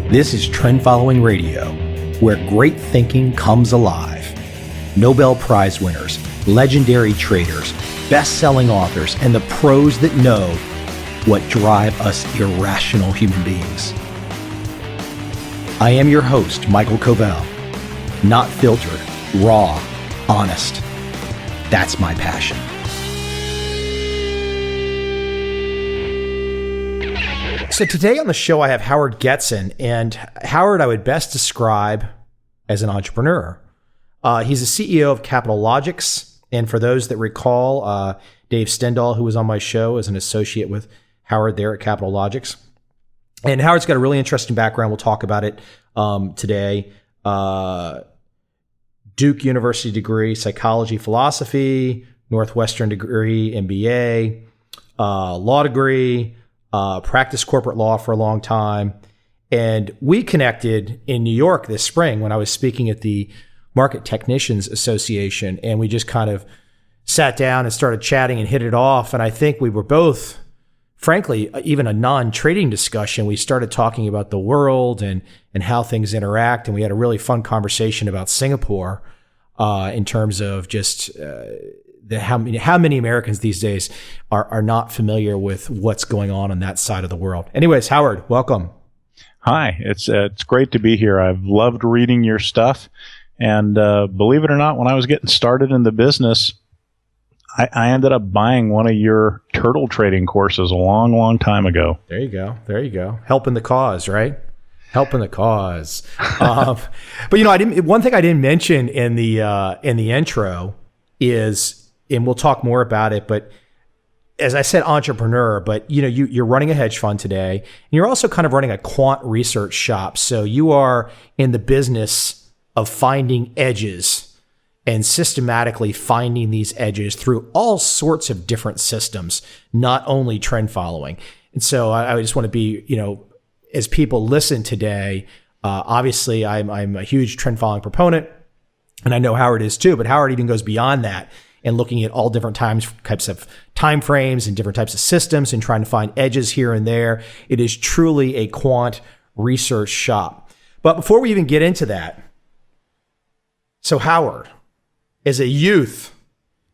This is Trend Following Radio, where great thinking comes alive. Nobel Prize winners, legendary traders, best-selling authors, and the pros that know what drive us irrational human beings. I am your host, Michael Covel. Not filtered, raw, honest. That's my passion. So today on the show, I have Howard Getson, and Howard I would best describe as an entrepreneur. He's the CEO of Capitalogix, and for those that recall, Dave Stendahl, who was on my show, is an associate with Howard there at Capitalogix. And Howard's got a really interesting background. We'll talk about it today. Duke University degree, psychology, philosophy, Northwestern degree, MBA, law degree, practiced corporate law for a long time. And we connected in New York this spring when I was speaking at the Market Technicians Association. And we just kind of sat down and started chatting and hit it off. And I think we were both, frankly, even a non-trading discussion. We started talking about the world and how things interact. And we had a really fun conversation about Singapore in terms of just how many Americans these days are not familiar with what's going on that side of the world. Anyways, Howard, welcome. Hi, it's great to be here. I've loved reading your stuff. And believe it or not, when I was getting started in the business, I ended up buying one of your turtle trading courses a long, long time ago. There you go. Helping the cause, right? Helping the cause. But one thing I didn't mention in the intro is, and we'll talk more about it, but as I said, entrepreneur, but you're running a hedge fund today, and you're also kind of running a quant research shop. So you are in the business of finding edges and systematically finding these edges through all sorts of different systems, not only trend following. And so I just want to be, as people listen today, obviously I'm a huge trend following proponent, and I know Howard is too, but Howard even goes beyond that and looking at all different types of time frames and different types of systems and trying to find edges here and there. It is truly a quant research shop. But before we even get into that, so Howard, as a youth,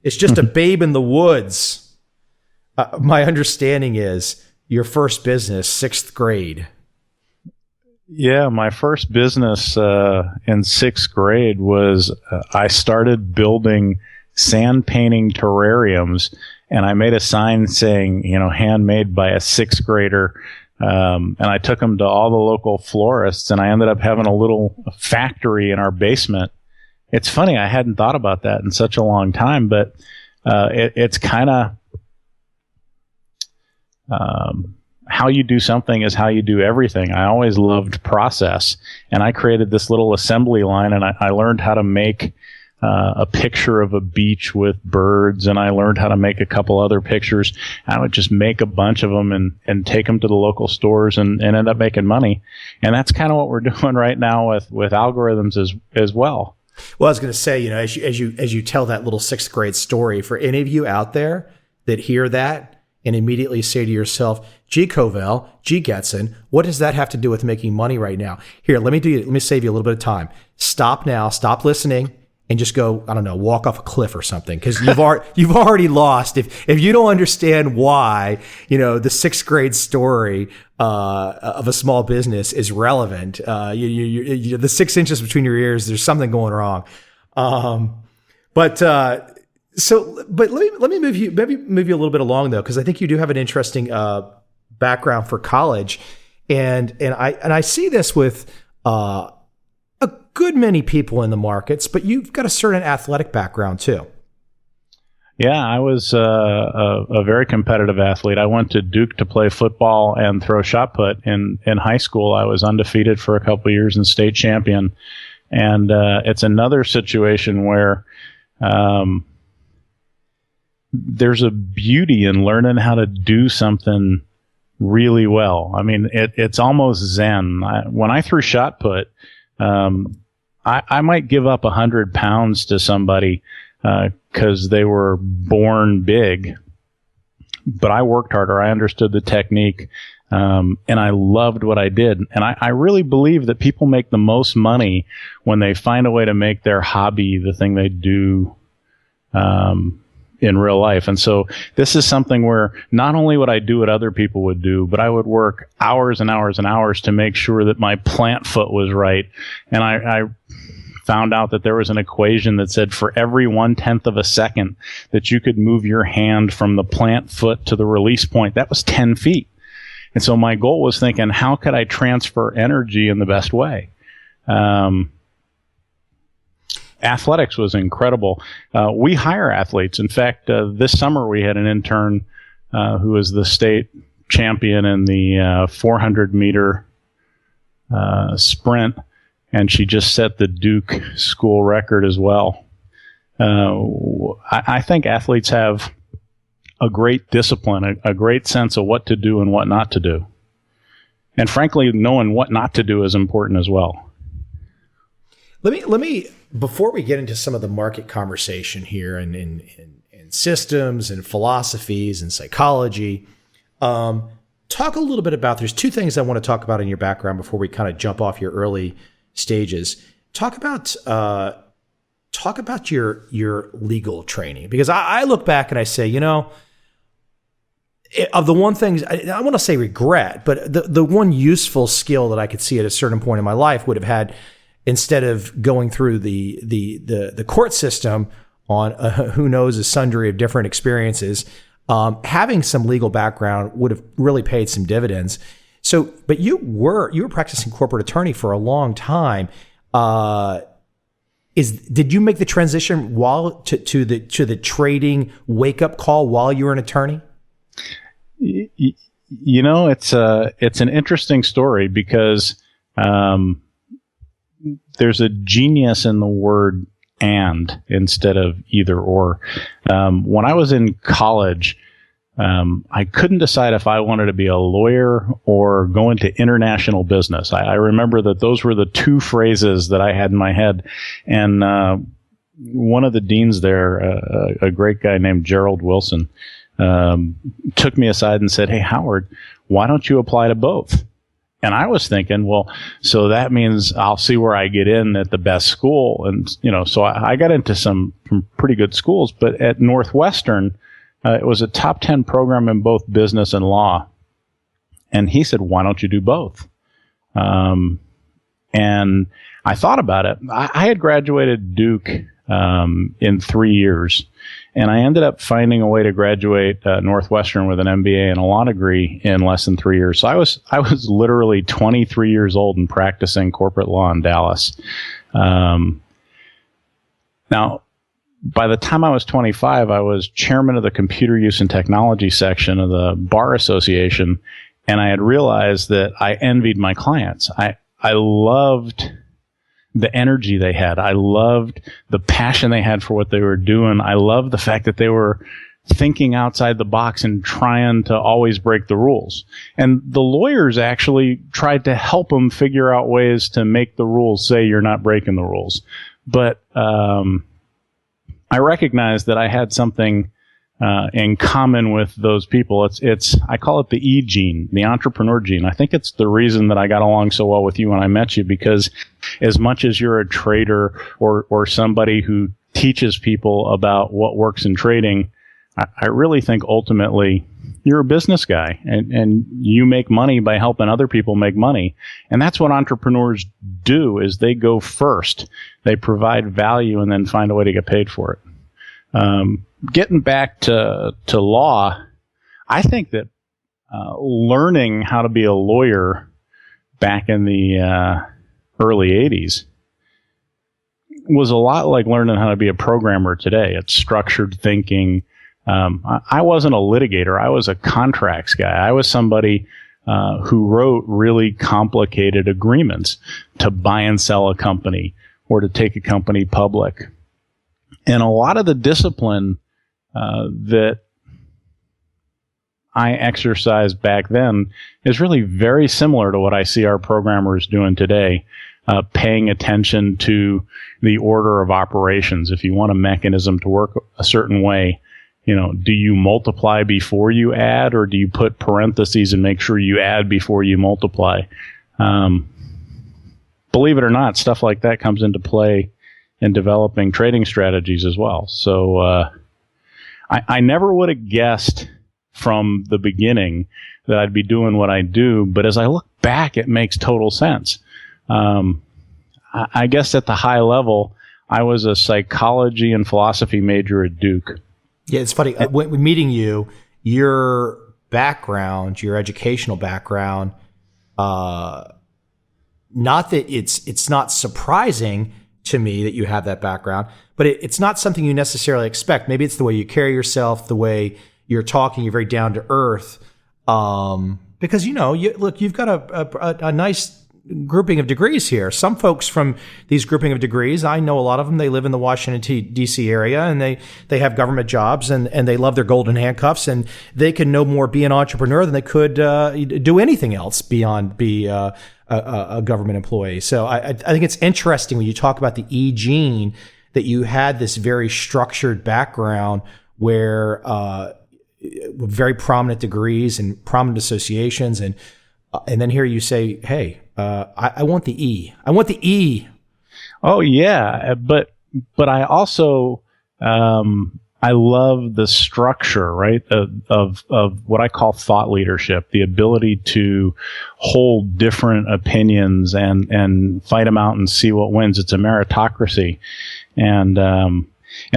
it's just a babe in the woods. My understanding is your first business, 6th grade. Yeah, my first business in 6th grade was I started building sand painting terrariums, and I made a sign saying, handmade by a 6th grader. And I took them to all the local florists, and I ended up having a little factory in our basement. It's funny, I hadn't thought about that in such a long time, but it's kind of how you do something is how you do everything. I always loved process, and I created this little assembly line, and I learned how to make a picture of a beach with birds, and I learned how to make a couple other pictures. I would just make a bunch of them and take them to the local stores and end up making money. And that's kind of what we're doing right now with algorithms as well. Well, I was going to say, as you tell that little 6th grade story, for any of you out there that hear that and immediately say to yourself, gee, Covel, gee, Getson, what does that have to do with making money right now? Here, let me save you a little bit of time. Stop now, stop listening, and just go, I don't know, walk off a cliff or something, because you've already lost. If you don't understand why, the 6th grade story of a small business is relevant, the 6 inches between your ears, there's something going wrong. But let me move you a little bit along though, because I think you do have an interesting background for college, and I see this with a good many people in the markets, but you've got a certain athletic background too. Yeah, I was a very competitive athlete. I went to Duke to play football and throw shot put. In high school, I was undefeated for a couple of years and state champion. And it's another situation where there's a beauty in learning how to do something really well. I mean, it's almost zen. When I threw shot put, I might give up 100 pounds to somebody because they were born big. but I worked harder. I understood the technique, and I loved what I did. And I really believe that people make the most money when they find a way to make their hobby the thing they do in real life. And so this is something where not only would I do what other people would do, but I would work hours and hours and hours to make sure that my plant foot was right. And I found out that there was an equation that said for every 1/10 of a second that you could move your hand from the plant foot to the release point, that was 10 feet. And so my goal was thinking, how could I transfer energy in the best way? Athletics was incredible. We hire athletes. In fact, this summer we had an intern who was the state champion in the 400-meter sprint, and she just set the Duke school record as well. I think athletes have a great discipline, a great sense of what to do and what not to do. And frankly, knowing what not to do is important as well. Let me before we get into some of the market conversation here and systems and philosophies and psychology, talk a little bit about, there's two things I want to talk about in your background before we kind of jump off your early stages. Talk about your legal training, because I look back and I say, you know, of the one things I want to say regret, but the one useful skill that I could see at a certain point in my life would have had, instead of going through the court system on who knows a sundry of different experiences, having some legal background would have really paid some dividends. So, but you were practicing corporate attorney for a long time. Did you make the transition while to the trading wake up call while you were an attorney? You know, it's an interesting story because there's a genius in the word "and" instead of either or. When I was in college, I couldn't decide if I wanted to be a lawyer or go into international business. I remember that those were the two phrases that I had in my head. And one of the deans there, a great guy named Gerald Wilson, took me aside and said, "Hey, Howard, why don't you apply to both?" And I was thinking, well, so that means I'll see where I get in at the best school. And, you know, so I got into some pretty good schools. But at Northwestern, it was a top 10 program in both business and law. And he said, why don't you do both? And I thought about it. I had graduated Duke in 3 years. And I ended up finding a way to graduate Northwestern with an MBA and a law degree in less than 3 years. So I was literally 23 years old and practicing corporate law in Dallas. Now, by the time I was 25, I was chairman of the computer use and technology section of the Bar Association, and I had realized that I envied my clients. I loved the energy they had. I loved the passion they had for what they were doing. I loved the fact that they were thinking outside the box and trying to always break the rules. And the lawyers actually tried to help them figure out ways to make the rules say you're not breaking the rules. But I recognized that I had something in common with those people. I call it the E gene, the entrepreneur gene. I think it's the reason that I got along so well with you when I met you, because as much as you're a trader or somebody who teaches people about what works in trading, I really think ultimately you're a business guy and you make money by helping other people make money. And that's what entrepreneurs do, is they go first. They provide value and then find a way to get paid for it. Getting back to law, I think that learning how to be a lawyer back in the early 80s was a lot like learning how to be a programmer today. It's structured thinking. I wasn't a litigator. I was a contracts guy. I was somebody who wrote really complicated agreements to buy and sell a company or to take a company public. And a lot of the discipline that I exercised back then is really very similar to what I see our programmers doing today, paying attention to the order of operations. If you want a mechanism to work a certain way, do you multiply before you add, or do you put parentheses and make sure you add before you multiply? Believe it or not, stuff like that comes into play in developing trading strategies as well. So I never would have guessed from the beginning that I'd be doing what I do, but as I look back, it makes total sense. I guess at the high level, I was a psychology and philosophy major at Duke. Yeah, it's funny. When meeting you, your background, your educational background, not that it's not surprising to me that you have that background, but it's not something you necessarily expect. Maybe it's the way you carry yourself, the way you're talking. You're very down to earth, because you've got a nice grouping of degrees here. Some folks from these grouping of degrees, I know a lot of them, they live in the Washington, D.C. area, and they have government jobs, and they love their golden handcuffs, and they can no more be an entrepreneur than they could do anything else beyond be a government employee. So I think it's interesting when you talk about the E gene that you had this very structured background where very prominent degrees and prominent associations, and then here you say, hey, I want the E. I want the E. Oh yeah, but I also I love the structure, right, of what I call thought leadership, the ability to hold different opinions and fight them out and see what wins. It's a meritocracy, and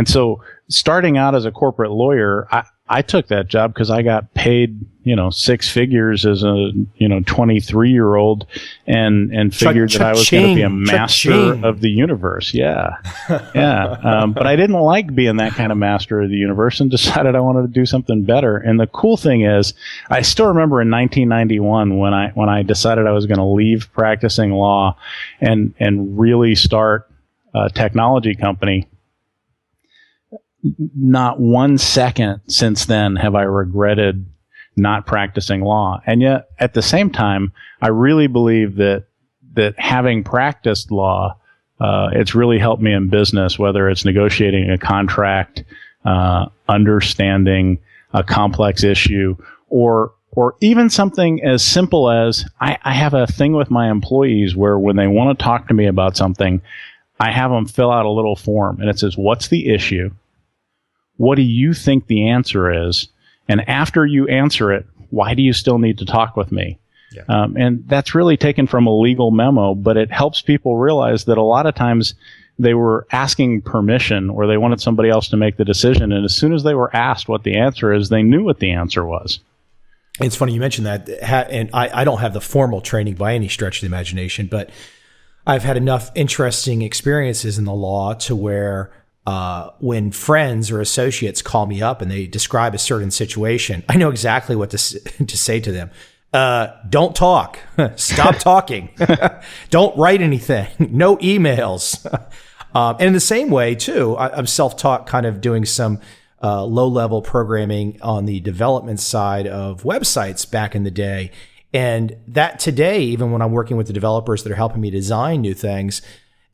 so starting out as a corporate lawyer, I took that job because I got paid, six figures as a, 23-year-old and figured that I was going to be a master of the universe. Yeah. Yeah. But I didn't like being that kind of master of the universe and decided I wanted to do something better. And the cool thing is, I still remember in 1991 when I decided I was going to leave practicing law and really start a technology company. Not 1 second since then have I regretted not practicing law. And yet, at the same time, I really believe that having practiced law, it's really helped me in business, whether it's negotiating a contract, understanding a complex issue, or even something as simple as I have a thing with my employees where when they want to talk to me about something, I have them fill out a little form, and it says, what's the issue? What do you think the answer is? And after you answer it, why do you still need to talk with me? Yeah. And that's really taken from a legal memo, but it helps people realize that a lot of times they were asking permission or they wanted somebody else to make the decision. And as soon as they were asked what the answer is, they knew what the answer was. It's funny you mentioned that. And I don't have the formal training by any stretch of the imagination, but I've had enough interesting experiences in the law to where when friends or associates call me up and they describe a certain situation, I know exactly what to say to them. Don't talk. Stop talking. Don't write anything. No emails. And in the same way, too, I'm self-taught kind of doing some low-level programming on the development side of websites back in the day. And that today, even when I'm working with the developers that are helping me design new things,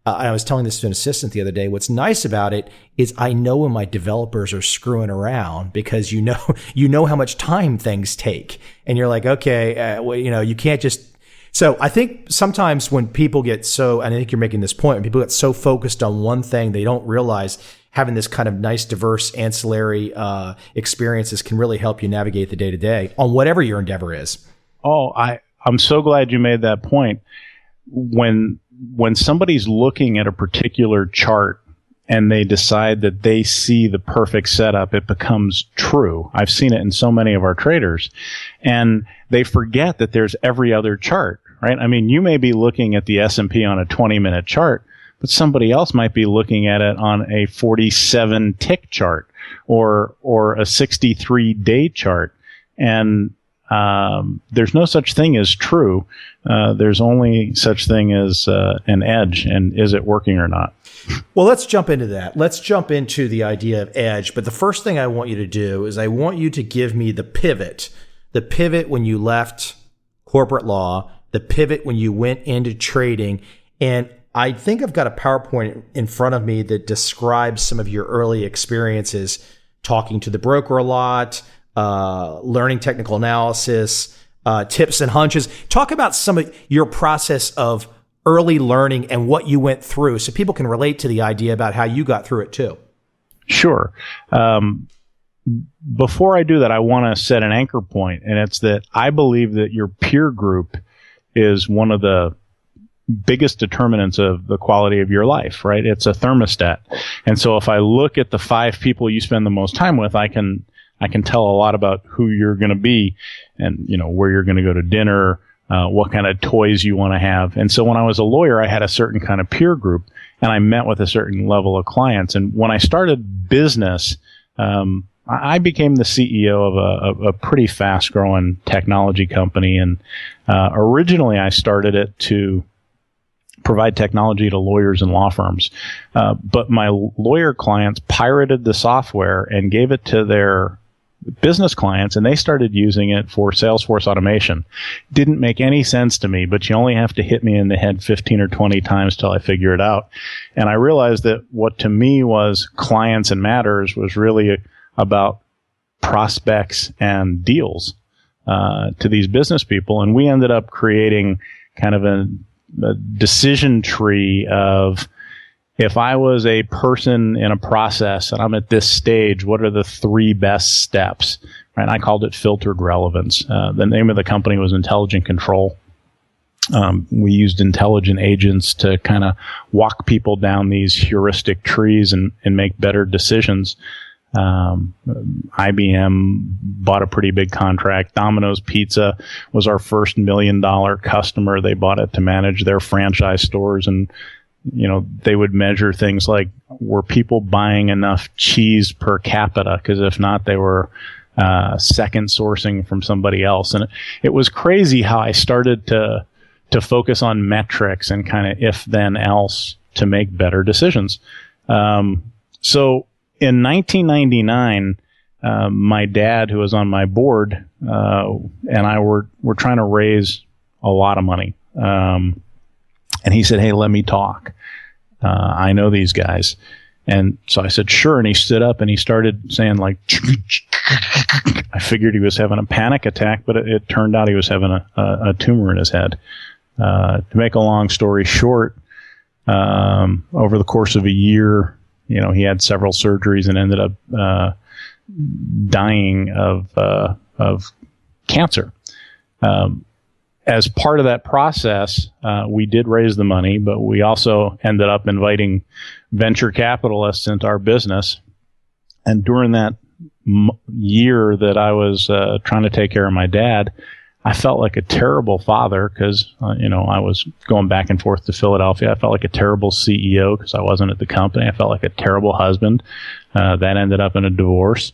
and I was telling this to an assistant the other day, what's nice about it is I know when my developers are screwing around because you know how much time things take. And you're like, okay, you can't just. So I think sometimes when people get and I think you're making this point, when people get so focused on one thing, they don't realize having this kind of nice, diverse, ancillary experiences can really help you navigate the day-to-day on whatever your endeavor is. Oh, I'm so glad you made that point. When somebody's looking at a particular chart and they decide that they see the perfect setup, it becomes true. I've seen it in so many of our traders, and they forget that there's every other chart, right? I mean, you may be looking at the S&P on a 20-minute chart, but somebody else might be looking at it on a 47-tick chart or a 63-day chart. And there's no such thing as true. There's only such thing as an edge, and is it working or not? Well, let's jump into that. Let's jump into the idea of edge. But the first thing I want you to do is I want you to give me the pivot when you left corporate law, the pivot when you went into trading. And I think I've got a PowerPoint in front of me that describes some of your early experiences talking to the broker a lot, learning technical analysis, tips and hunches. Talk about some of your process of early learning and what you went through so people can relate to the idea about how you got through it too. Sure. Before I do that, I want to set an anchor point, and it's that I believe that your peer group is one of the biggest determinants of the quality of your life, right? It's a thermostat. And so if I look at the 5 people you spend the most time with, I can tell a lot about who you're going to be and, where you're going to go to dinner, what kind of toys you want to have. And so when I was a lawyer, I had a certain kind of peer group, and I met with a certain level of clients. And when I started business, I became the CEO of a pretty fast-growing technology company. And originally, I started it to provide technology to lawyers and law firms. But my lawyer clients pirated the software and gave it to their business clients, and they started using it for Salesforce automation. Didn't make any sense to me, but you only have to hit me in the head 15 or 20 times till I figure it out. And I realized that what to me was clients and matters was really about prospects and deals to these business people. And we ended up creating kind of a decision tree of, if I was a person in a process and I'm at this stage, what are the 3 best steps? Right? And I called it filtered relevance. The name of the company was Intelligent Control. We used intelligent agents to kind of walk people down these heuristic trees and make better decisions. IBM bought a pretty big contract. Domino's Pizza was our first $1 million customer. They bought it to manage their franchise stores, and they would measure things like, were people buying enough cheese per capita? Because if not, they were second sourcing from somebody else. And it was crazy how I started to focus on metrics and kind of if then else to make better decisions. So in 1999, my dad, who was on my board, and I were trying to raise a lot of money. And he said, "Hey, let me talk. I know these guys." And so I said, "Sure." And he stood up and he started saying, like, I figured he was having a panic attack, but it turned out he was having a tumor in his head. To make a long story short, over the course of a year, he had several surgeries and ended up dying of cancer. As part of that process, we did raise the money, but we also ended up inviting venture capitalists into our business. And during that year that I was trying to take care of my dad, I felt like a terrible father because, I was going back and forth to Philadelphia. I felt like a terrible CEO because I wasn't at the company. I felt like a terrible husband. That ended up in a divorce.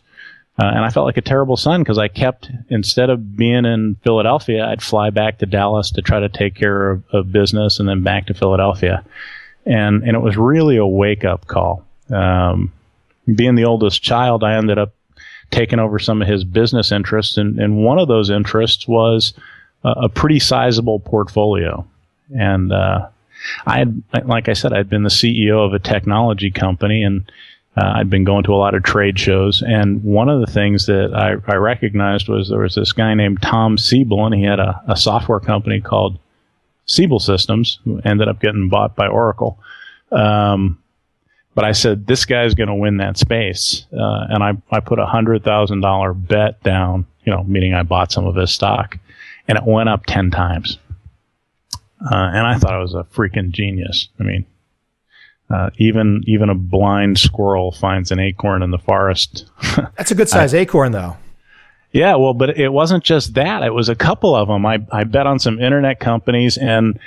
And I felt like a terrible son because I kept, instead of being in Philadelphia, I'd fly back to Dallas to try to take care of business and then back to Philadelphia. And it was really a wake-up call. Being the oldest child, I ended up taking over some of his business interests. And one of those interests was a pretty sizable portfolio. And like I said, I'd been the CEO of a technology company, and I'd been going to a lot of trade shows, and one of the things that I recognized was there was this guy named Tom Siebel, and he had a software company called Siebel Systems, who ended up getting bought by Oracle. But I said, this guy's going to win that space. And I put $100,000 bet down, meaning I bought some of his stock, and it went up 10 times. And I thought I was a freaking genius. I mean, even a blind squirrel finds an acorn in the forest. That's a good size acorn, though. Yeah, well, but it wasn't just that. It was a couple of them. I bet on some internet companies, and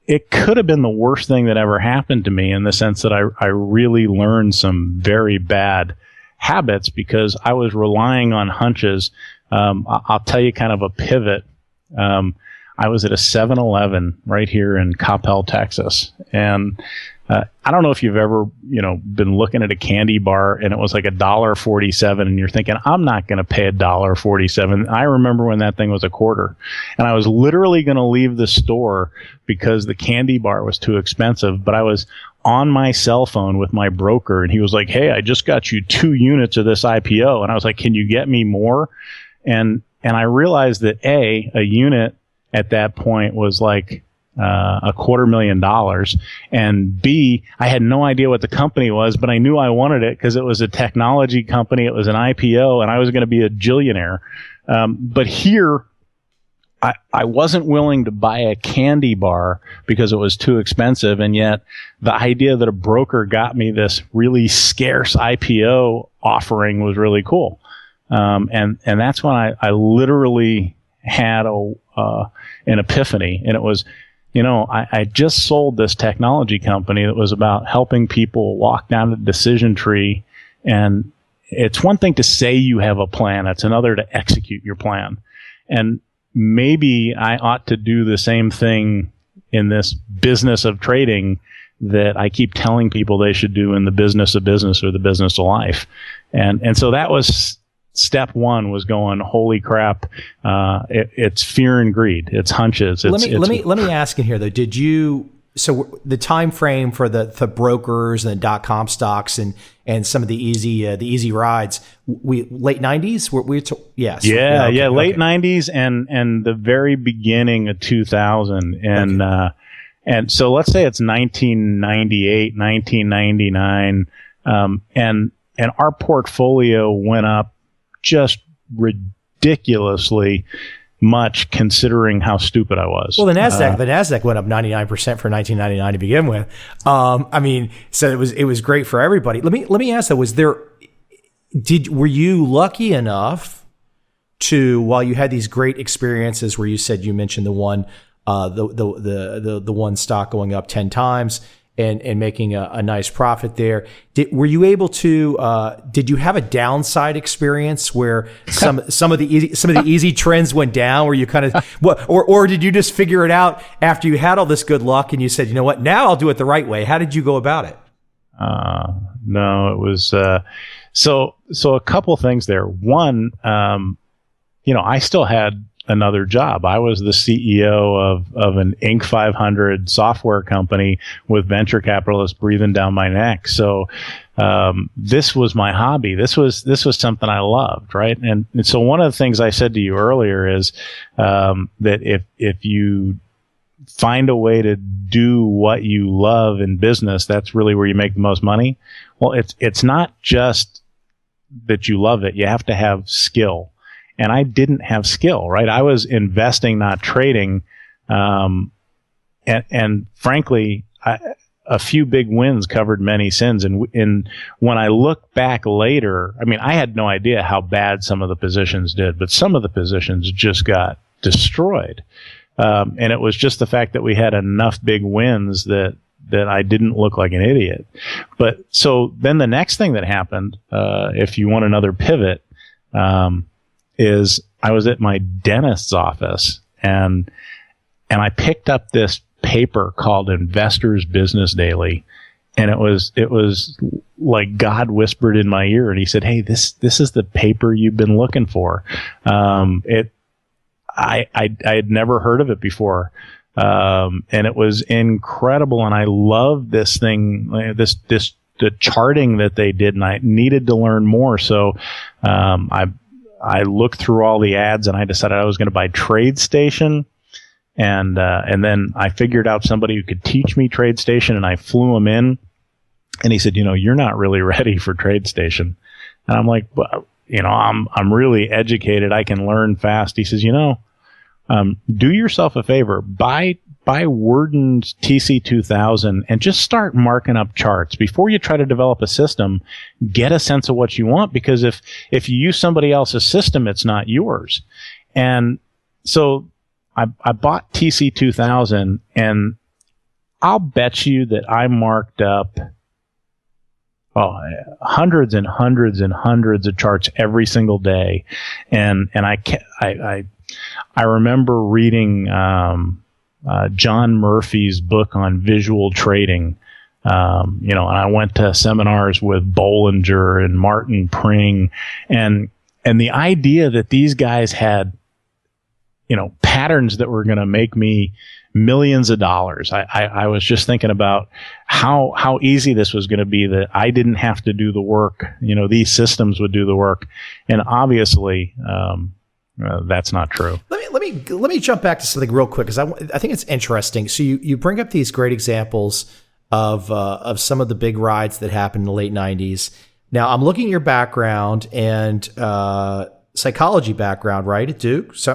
it could have been the worst thing that ever happened to me in the sense that I really learned some very bad habits because I was relying on hunches. I'll tell you kind of a pivot. I was at a 7-Eleven right here in Covel, Texas, and I don't know if you've ever, been looking at a candy bar and it was like $1.47 and you're thinking, I'm not going to pay $1.47. I remember when that thing was a quarter, and I was literally going to leave the store because the candy bar was too expensive, but I was on my cell phone with my broker and he was like, hey, I just got you 2 units of this IPO. And I was like, can you get me more? And I realized that a unit at that point was like $250,000, and B, I had no idea what the company was, but I knew I wanted it because it was a technology company, it was an IPO, and I was going to be a jillionaire. But here, I wasn't willing to buy a candy bar because it was too expensive, and yet the idea that a broker got me this really scarce IPO offering was really cool. And that's when I literally had an epiphany, and it was, I just sold this technology company that was about helping people walk down the decision tree. And it's one thing to say you have a plan. It's another to execute your plan. And maybe I ought to do the same thing in this business of trading that I keep telling people they should do in the business of business or the business of life. And so that was step one, was going, holy crap, it's fear and greed, it's hunches. Let me ask in here though, so the time frame for the brokers and the .com stocks and some of the easy rides, late 90s? Yes. Yeah, late 90s and the very beginning of 2000. And and so let's say it's 1998, 1999, and our portfolio went up just ridiculously much, considering how stupid I was. Well, the Nasdaq went up 99% for 1999 to begin with. So it was great for everybody. Let me ask though, were you lucky enough to, while you had these great experiences where you mentioned the one the one stock going up 10 times and making a nice profit there, were you able to? Did you have a downside experience where some of the easy trends went down? Where you kind of or did you just figure it out after you had all this good luck and you said, you know what, now I'll do it the right way? How did you go about it? No, it was so a couple things there. One, I still had another job. I was the CEO of an Inc. 500 software company with venture capitalists breathing down my neck. So this was my hobby. This was something I loved, right? And so one of the things I said to you earlier is that if you find a way to do what you love in business, that's really where you make the most money. Well, it's not just that you love it. You have to have skill. And I didn't have skill, right? I was investing, not trading. And frankly, a few big wins covered many sins. And when I look back later, I had no idea how bad some of the positions did, but some of the positions just got destroyed. And it was just the fact that we had enough big wins that I didn't look like an idiot. But so then the next thing that happened, if you want another pivot, is I was at my dentist's office and I picked up this paper called Investors Business Daily, and it was like God whispered in my ear and he said, "Hey, this is the paper you've been looking for." I had never heard of it before, and it was incredible, and I loved this thing, the charting that they did, and I needed to learn more. So I looked through all the ads and I decided I was going to buy TradeStation, and then I figured out somebody who could teach me TradeStation, and I flew him in, and he said, "You're not really ready for TradeStation." And I'm like, "Well, I'm really educated. I can learn fast." He says, "Do yourself a favor, buy Worden's TC2000 and just start marking up charts before you try to develop a system. Get a sense of what you want, because if you use somebody else's system, it's not yours." And so I bought TC2000, and I'll bet you that I marked up hundreds and hundreds and hundreds of charts every single day. And I remember reading John Murphy's book on visual trading, And I went to seminars with Bollinger and Martin Pring, and the idea that these guys had, patterns that were going to make me millions of dollars. I was just thinking about how easy this was going to be, that I didn't have to do the work. These systems would do the work, and obviously, that's not true. Let me jump back to something real quick, because I think it's interesting. So you bring up these great examples of some of the big rides that happened in the late 90s. Now I'm looking at your background and psychology background, right, at Duke. So,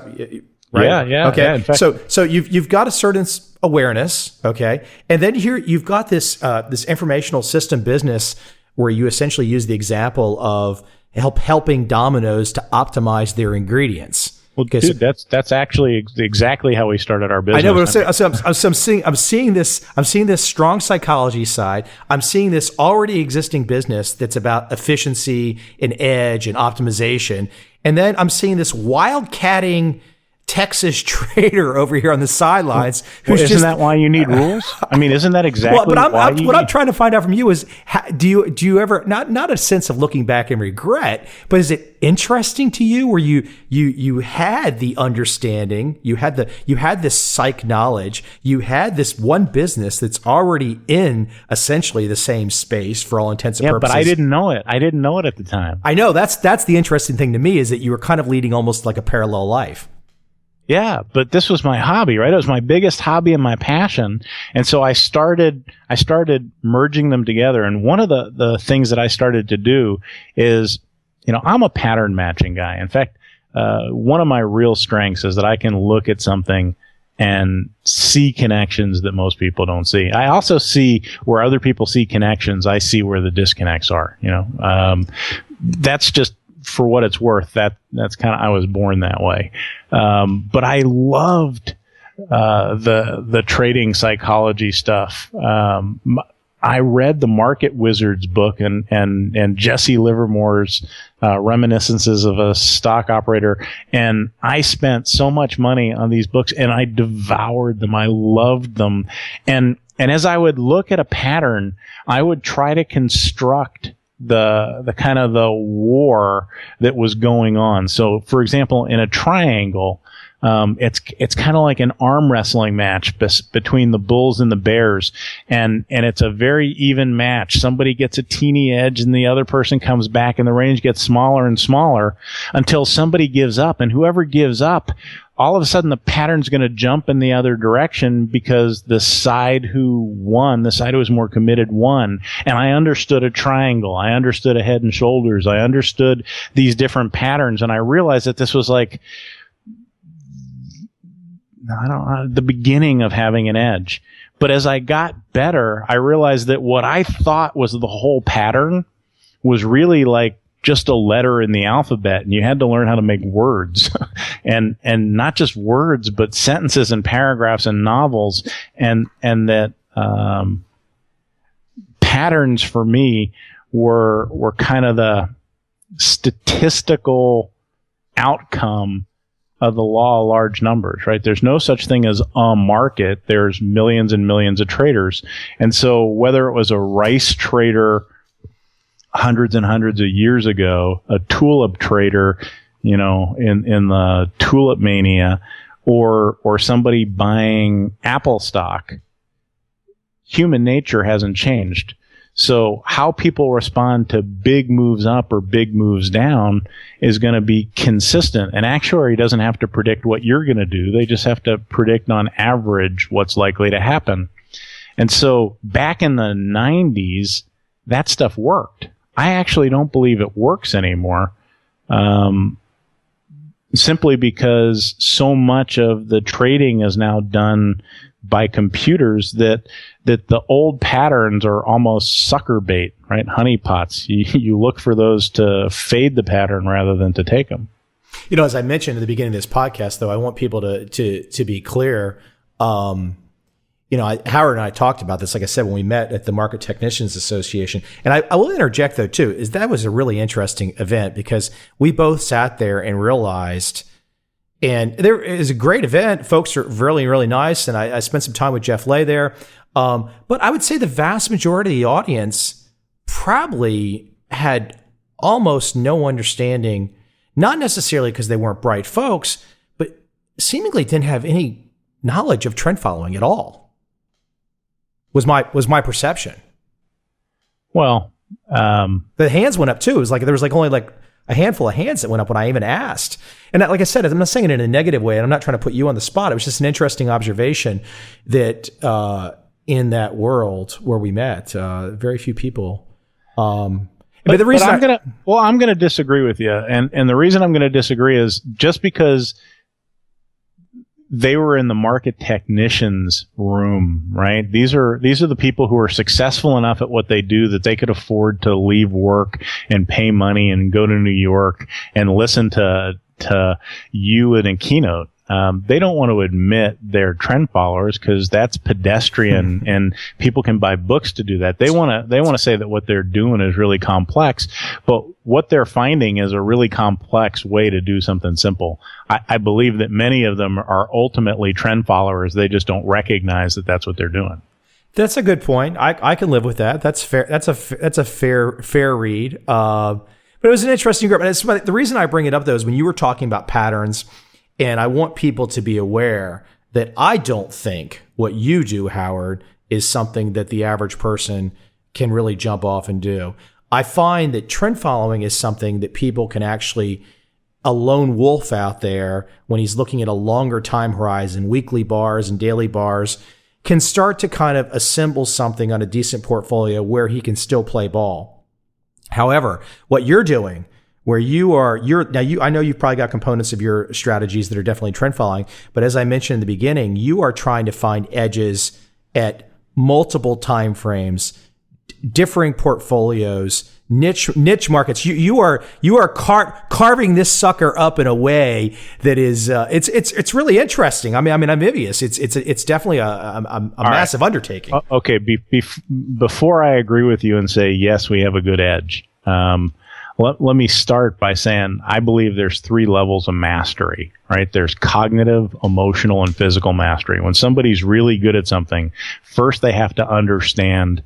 right? Yeah. Okay. Yeah, in fact, so you've got a certain awareness, okay, and then here you've got this informational system business where you essentially use the example of helping Domino's to optimize their ingredients. Well, dude, that's actually exactly how we started our business. I know, but I'm seeing this strong psychology side. I'm seeing this already existing business that's about efficiency and edge and optimization, and then I'm seeing this wildcatting Texas trader over here on the sidelines. Isn't that why you need rules? I mean, isn't that exactly what I'm trying to find out from you is, do you ever, not a sense of looking back and regret, but is it interesting to you where you had the understanding, you had this psych knowledge, you had this one business that's already in essentially the same space for all intents and purposes. But I didn't know it. I didn't know it at the time. I know, that's the interesting thing to me, is that you were kind of leading almost like a parallel life. Yeah, but this was my hobby, right? It was my biggest hobby and my passion. And so I started merging them together. And one of the things that I started to do is, I'm a pattern matching guy. In fact, one of my real strengths is that I can look at something and see connections that most people don't see. I also see where other people see connections. I see where the disconnects are, that's just, for what it's worth, that's kind of, I was born that way. But I loved the trading psychology stuff. I read the Market Wizards book and Jesse Livermore's Reminiscences of a Stock Operator, and I spent so much money on these books, and I devoured them. I loved them, and as I would look at a pattern, I would try to construct the kind of the war that was going on. So, for example, in a triangle, it's kind of like an arm wrestling match between the Bulls and the Bears, and it's a very even match. Somebody gets a teeny edge, and the other person comes back, and the range gets smaller and smaller until somebody gives up, and whoever gives up, all of a sudden the pattern's going to jump in the other direction, because the side who was more committed, won. And I understood a triangle. I understood a head and shoulders. I understood these different patterns. And I realized that this was like, the beginning of having an edge. But as I got better, I realized that what I thought was the whole pattern was really like just a letter in the alphabet, and you had to learn how to make words and not just words, but sentences and paragraphs and novels, and that patterns for me were kind of the statistical outcome of the law of large numbers, right? There's no such thing as a market. There's millions and millions of traders. And so whether it was a rice trader hundreds and hundreds of years ago, a tulip trader, in the tulip mania, or somebody buying Apple stock, human nature hasn't changed. So how people respond to big moves up or big moves down is going to be consistent. An actuary doesn't have to predict what you're going to do. They just have to predict on average what's likely to happen. And so back in the 90s, that stuff worked. I actually don't believe it works anymore, simply because so much of the trading is now done by computers that the old patterns are almost sucker bait, right? Honeypots. You look for those to fade the pattern rather than to take them. As I mentioned at the beginning of this podcast, though, I want people to be clear. Howard and I talked about this, like I said, when we met at the Market Technicians Association. And I will interject, though, too, is that was a really interesting event, because we both sat there and realized, And there is a great event. Folks are really, really nice. And I spent some time with Jeff Lay there. But I would say the vast majority of the audience probably had almost no understanding, not necessarily because they weren't bright folks, but seemingly didn't have any knowledge of trend following at all. Was my perception. Well, the hands went up too. It was like there was only a handful of hands that went up when I even asked. And like I said, I'm not saying it in a negative way, and I'm not trying to put you on the spot. It was just an interesting observation that in that world where we met, very few people. But the reason I'm gonna disagree with you, and the reason I'm gonna disagree is just because they were in the market technicians room, right? These are the people who are successful enough at what they do that they could afford to leave work and pay money and go to New York and listen to you in a keynote. They don't want to admit they're trend followers because that's pedestrian and people can buy books to do that. They want to say that what they're doing is really complex, but what they're finding is a really complex way to do something simple. I believe that many of them are ultimately trend followers. They just don't recognize that that's what they're doing. That's a good point. I can live with that. That's fair. That's a fair read. But it was an interesting group. And the reason I bring it up though is when you were talking about patterns. And I want people to be aware that I don't think what you do, Howard, is something that the average person can really jump off and do. I find that trend following is something that people can actually, a lone wolf out there, when he's looking at a longer time horizon, weekly bars and daily bars, can start to kind of assemble something on a decent portfolio where he can still play ball. However, what you're doing, where I know you've probably got components of your strategies that are definitely trend following, but as I mentioned in the beginning, you are trying to find edges at multiple time frames, differing portfolios, niche markets. You are carving this sucker up in a way that is it's really interesting. I mean, I'm envious. It's definitely a massive undertaking. Okay, before I agree with you and say yes, we have a good edge. Let me start by saying I believe there's 3 levels of mastery, right? There's cognitive, emotional, and physical mastery. When somebody's really good at something, first they have to understand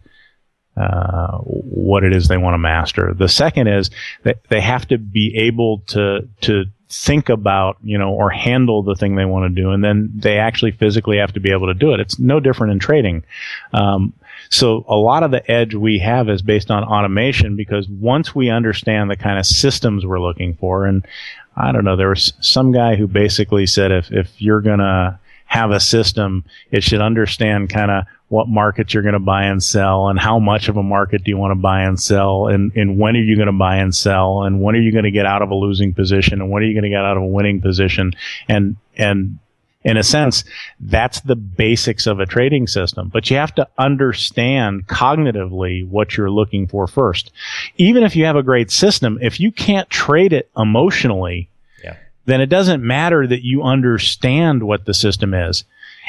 what it is they want to master. The second is that they have to be able to think about, or handle the thing they want to do. And then they actually physically have to be able to do it. It's no different in trading. So a lot of the edge we have is based on automation because once we understand the kind of systems we're looking for, and I don't know, there was some guy who basically said if you're going to have a system, it should understand kind of what markets you're going to buy and sell and how much of a market do you want to buy and sell and when are you going to buy and sell and when are you going to get out of a losing position and when are you going to get out of a winning position and in a sense, that's the basics of a trading system. But you have to understand cognitively what you're looking for first. Even if you have a great system, if you can't trade it emotionally, then it doesn't matter that you understand what the system is.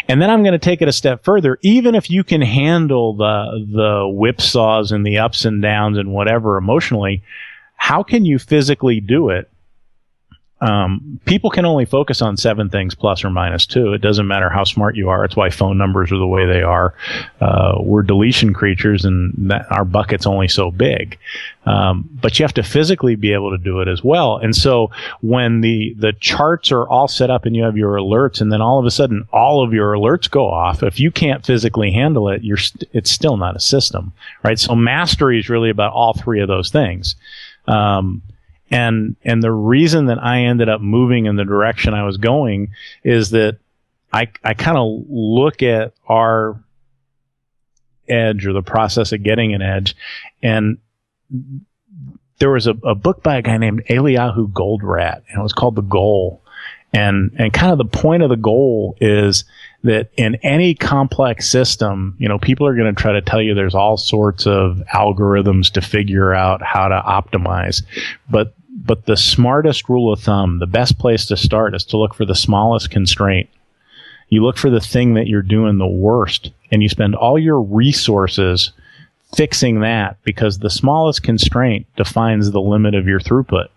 And then I'm going to take it a step further. Even if you can handle the whipsaws and the ups and downs and whatever emotionally, how can you physically do it? People can only focus on 7 things plus or minus 2. It doesn't matter how smart you are. It's why phone numbers are the way they are. We're deletion creatures and our bucket's only so big. But you have to physically be able to do it as well. And so when the charts are all set up and you have your alerts and then all of a sudden all of your alerts go off, if you can't physically handle it, it's still not a system, right? So mastery is really about all 3 of those things. And the reason that I ended up moving in the direction I was going is that I kind of look at our edge or the process of getting an edge. And there was a book by a guy named Eliyahu Goldratt, and it was called The Goal. And kind of the point of the goal is that in any complex system, people are going to try to tell you there's all sorts of algorithms to figure out how to optimize. But the smartest rule of thumb, the best place to start is to look for the smallest constraint. You look for the thing that you're doing the worst, and you spend all your resources fixing that because the smallest constraint defines the limit of your throughput.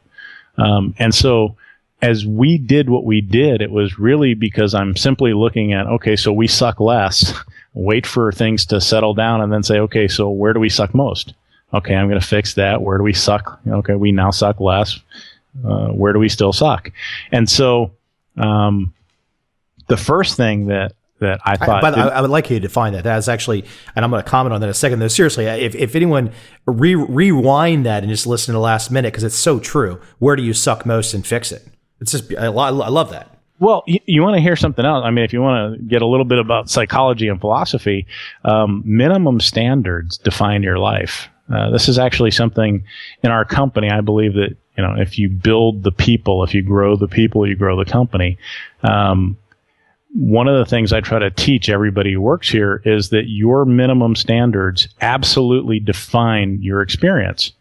And so as we did what we did, it was really because I'm simply looking at, okay, so we suck less, wait for things to settle down, and then say, okay, so where do we suck most? Okay, I'm going to fix that. Where do we suck? Okay, we now suck less. Where do we still suck? And so the first thing that I thought... I would like you to define that. That's actually, and I'm going to comment on that in a second, though. Seriously, if anyone rewind that and just listen to the last minute, because it's so true. Where do you suck most and fix it? It's just, I love that. Well, you want to hear something else. I mean, if you want to get a little bit about psychology and philosophy, minimum standards define your life. This is actually something in our company. I believe that, if you build the people, if you grow the people, you grow the company. One of the things I try to teach everybody who works here is that your minimum standards absolutely define your experience.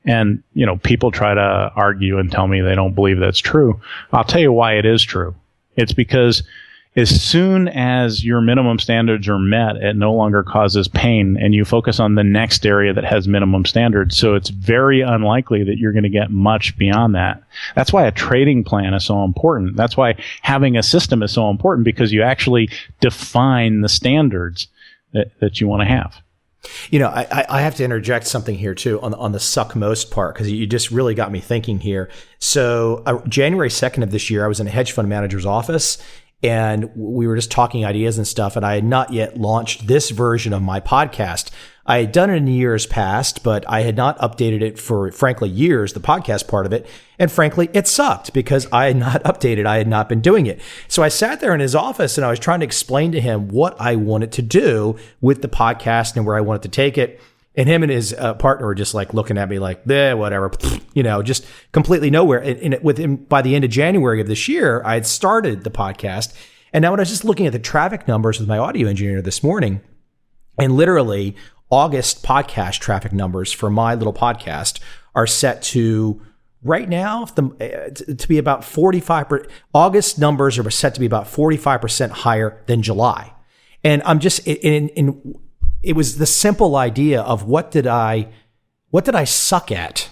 And, people try to argue and tell me they don't believe that's true. I'll tell you why it is true. It's because as soon as your minimum standards are met, it no longer causes pain, and you focus on the next area that has minimum standards. So it's very unlikely that you're going to get much beyond that. That's why a trading plan is so important. That's why having a system is so important, because you actually define the standards that you want to have. I have to interject something here too on the suck most part, because you just really got me thinking here. So January 2nd of this year, I was in a hedge fund manager's office, and we were just talking ideas and stuff. And I had not yet launched this version of my podcast. I had done it in years past, but I had not updated it for, frankly, years, the podcast part of it. And frankly, it sucked because I had not updated. I had not been doing it. So I sat there in his office and I was trying to explain to him what I wanted to do with the podcast and where I wanted to take it. And him and his partner were just like looking at me like, whatever, just completely nowhere. And with him, by the end of January of this year, I had started the podcast. And now when I was just looking at the traffic numbers with my audio engineer this morning, and literally August podcast traffic numbers for my little podcast are set to right now to be about 45%. August numbers are set to be about 45% higher than July. And I'm just it was the simple idea of what did I suck at?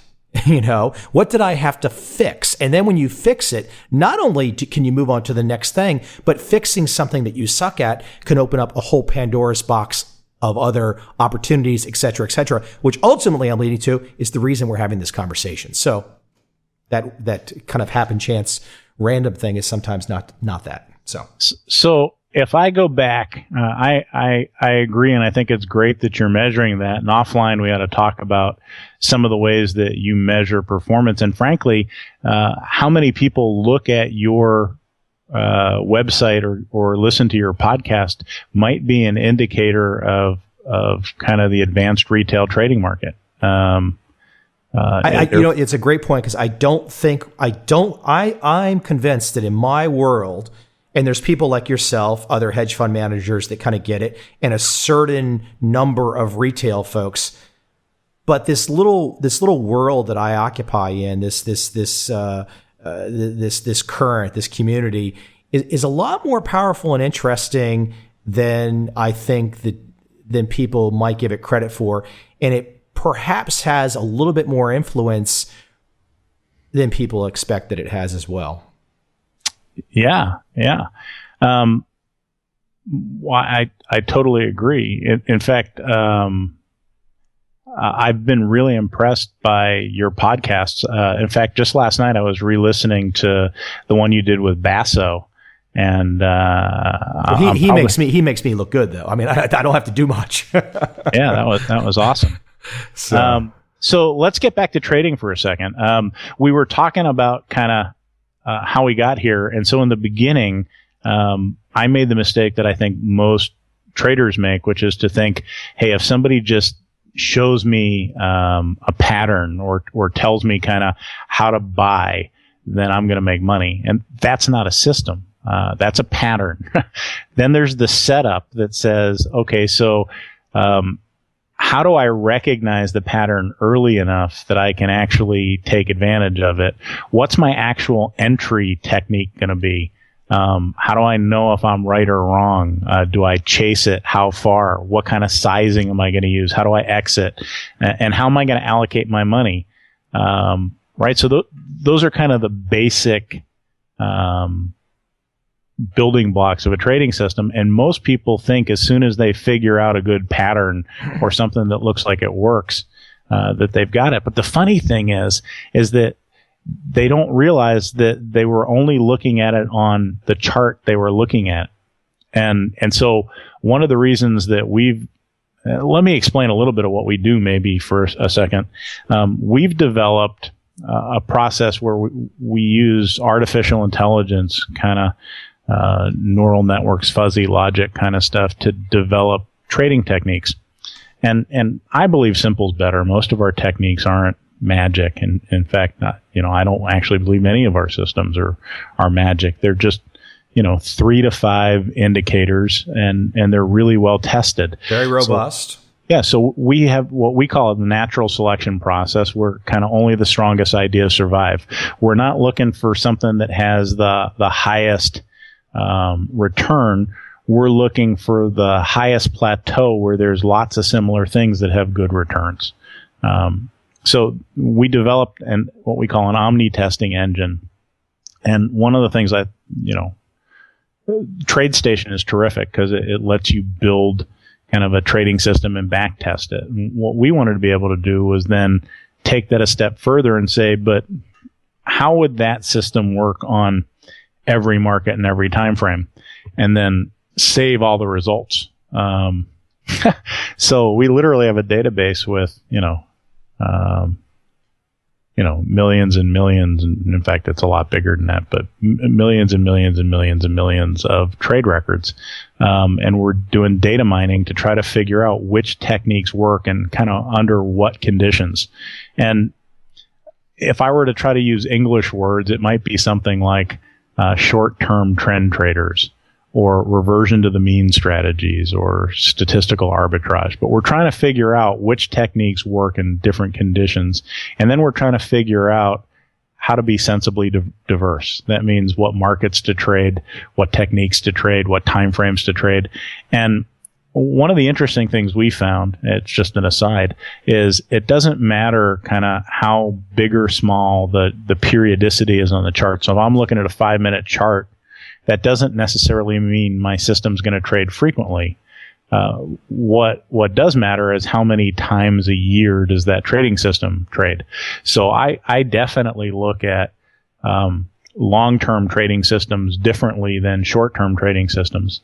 What did I have to fix? And then when you fix it, not only can you move on to the next thing, but fixing something that you suck at can open up a whole Pandora's box of other opportunities, et cetera, which ultimately I'm leading to is the reason we're having this conversation. So that kind of happen chance random thing is sometimes not that. So if I go back, I agree, and I think it's great that you're measuring that. And offline, we ought to talk about some of the ways that you measure performance. And frankly, how many people look at your website or listen to your podcast might be an indicator of kind of the advanced retail trading market. It's a great point, because I'm convinced that in my world, and there's people like yourself, other hedge fund managers that kind of get it, and a certain number of retail folks. But this little world that I occupy in, this current, this community is a lot more powerful and interesting than I think than people might give it credit for. And it perhaps has a little bit more influence than people expect that it has as well. Yeah. Well, I totally agree. In fact, I've been really impressed by your podcasts. In fact, just last night I was re-listening to the one you did with Basso, and he makes me look good, though. I mean, I don't have to do much. Yeah, that was awesome. So let's get back to trading for a second. We were talking about kind of how we got here. And so in the beginning, I made the mistake that I think most traders make, which is to think, hey, if somebody just shows me a pattern or tells me kind of how to buy, then I'm going to make money. And that's not a system. That's a pattern. Then there's the setup that says, okay, so how do I recognize the pattern early enough that I can actually take advantage of it? What's my actual entry technique going to be? How do I know if I'm right or wrong? Do I chase it? How far? What kind of sizing am I going to use? How do I exit? And how am I going to allocate my money? Right. So those are kind of the basic building blocks of a trading system. And most people think as soon as they figure out a good pattern or something that looks like it works, that they've got it. But the funny thing is that they don't realize that they were only looking at it on the chart they were looking at. And so one of the reasons that let me explain a little bit of what we do maybe for a second. We've developed a process where we use artificial intelligence, kind of neural networks, fuzzy logic kind of stuff to develop trading techniques. And I believe simple's better. Most of our techniques aren't magic. And in fact, I don't actually believe any of our systems are magic. They're just, 3 to 5 indicators, and they're really well tested. Very robust. So we have what we call the natural selection process, where kind of only the strongest ideas survive. We're not looking for something that has the highest return. We're looking for the highest plateau where there's lots of similar things that have good returns. So we developed what we call an omni-testing engine. And one of the things TradeStation is terrific because it lets you build kind of a trading system and back test it. And what we wanted to be able to do was then take that a step further and say, but how would that system work on every market and every time frame? And then save all the results. So we literally have a database with, millions and millions, and in fact, it's a lot bigger than that, but millions and millions and millions and millions of trade records. And we're doing data mining to try to figure out which techniques work and kind of under what conditions. And if I were to try to use English words, it might be something like short-term trend traders, or reversion to the mean strategies, or statistical arbitrage. But we're trying to figure out which techniques work in different conditions. And then we're trying to figure out how to be sensibly diverse. That means what markets to trade, what techniques to trade, what time frames to trade. And one of the interesting things we found, it's just an aside, is it doesn't matter kind of how big or small the periodicity is on the chart. So if I'm looking at a 5-minute chart, that doesn't necessarily mean my system's going to trade frequently. What does matter is how many times a year does that trading system trade. So I definitely look at long-term trading systems differently than short-term trading systems.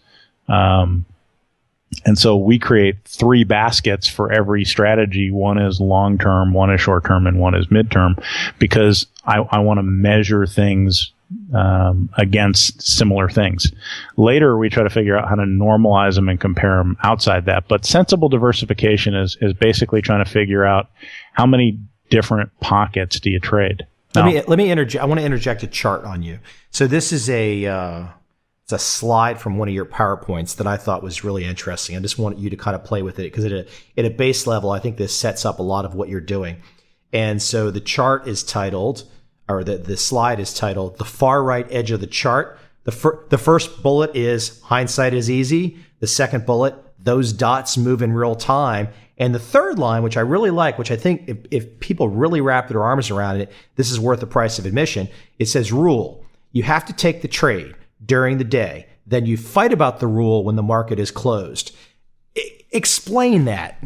And so we create 3 baskets for every strategy. One is long-term, one is short-term, and one is mid-term, because I want to measure things against similar things. Later, we try to figure out how to normalize them and compare them outside that. But sensible diversification is basically trying to figure out how many different pockets do you trade. Let me interject. I want to interject a chart on you. So this is it's a slide from one of your PowerPoints that I thought was really interesting. I just want you to kind of play with it because at a base level, I think this sets up a lot of what you're doing. And so the chart is titled, or the slide is titled, "The Far Right Edge of the Chart." The first bullet is "Hindsight is easy." The second bullet, "Those dots move in real time." And the third line, which I really like, which I think if people really wrap their arms around it, this is worth the price of admission. It says, "Rule: you have to take the trade during the day. Then you fight about the rule when the market is closed." Explain that.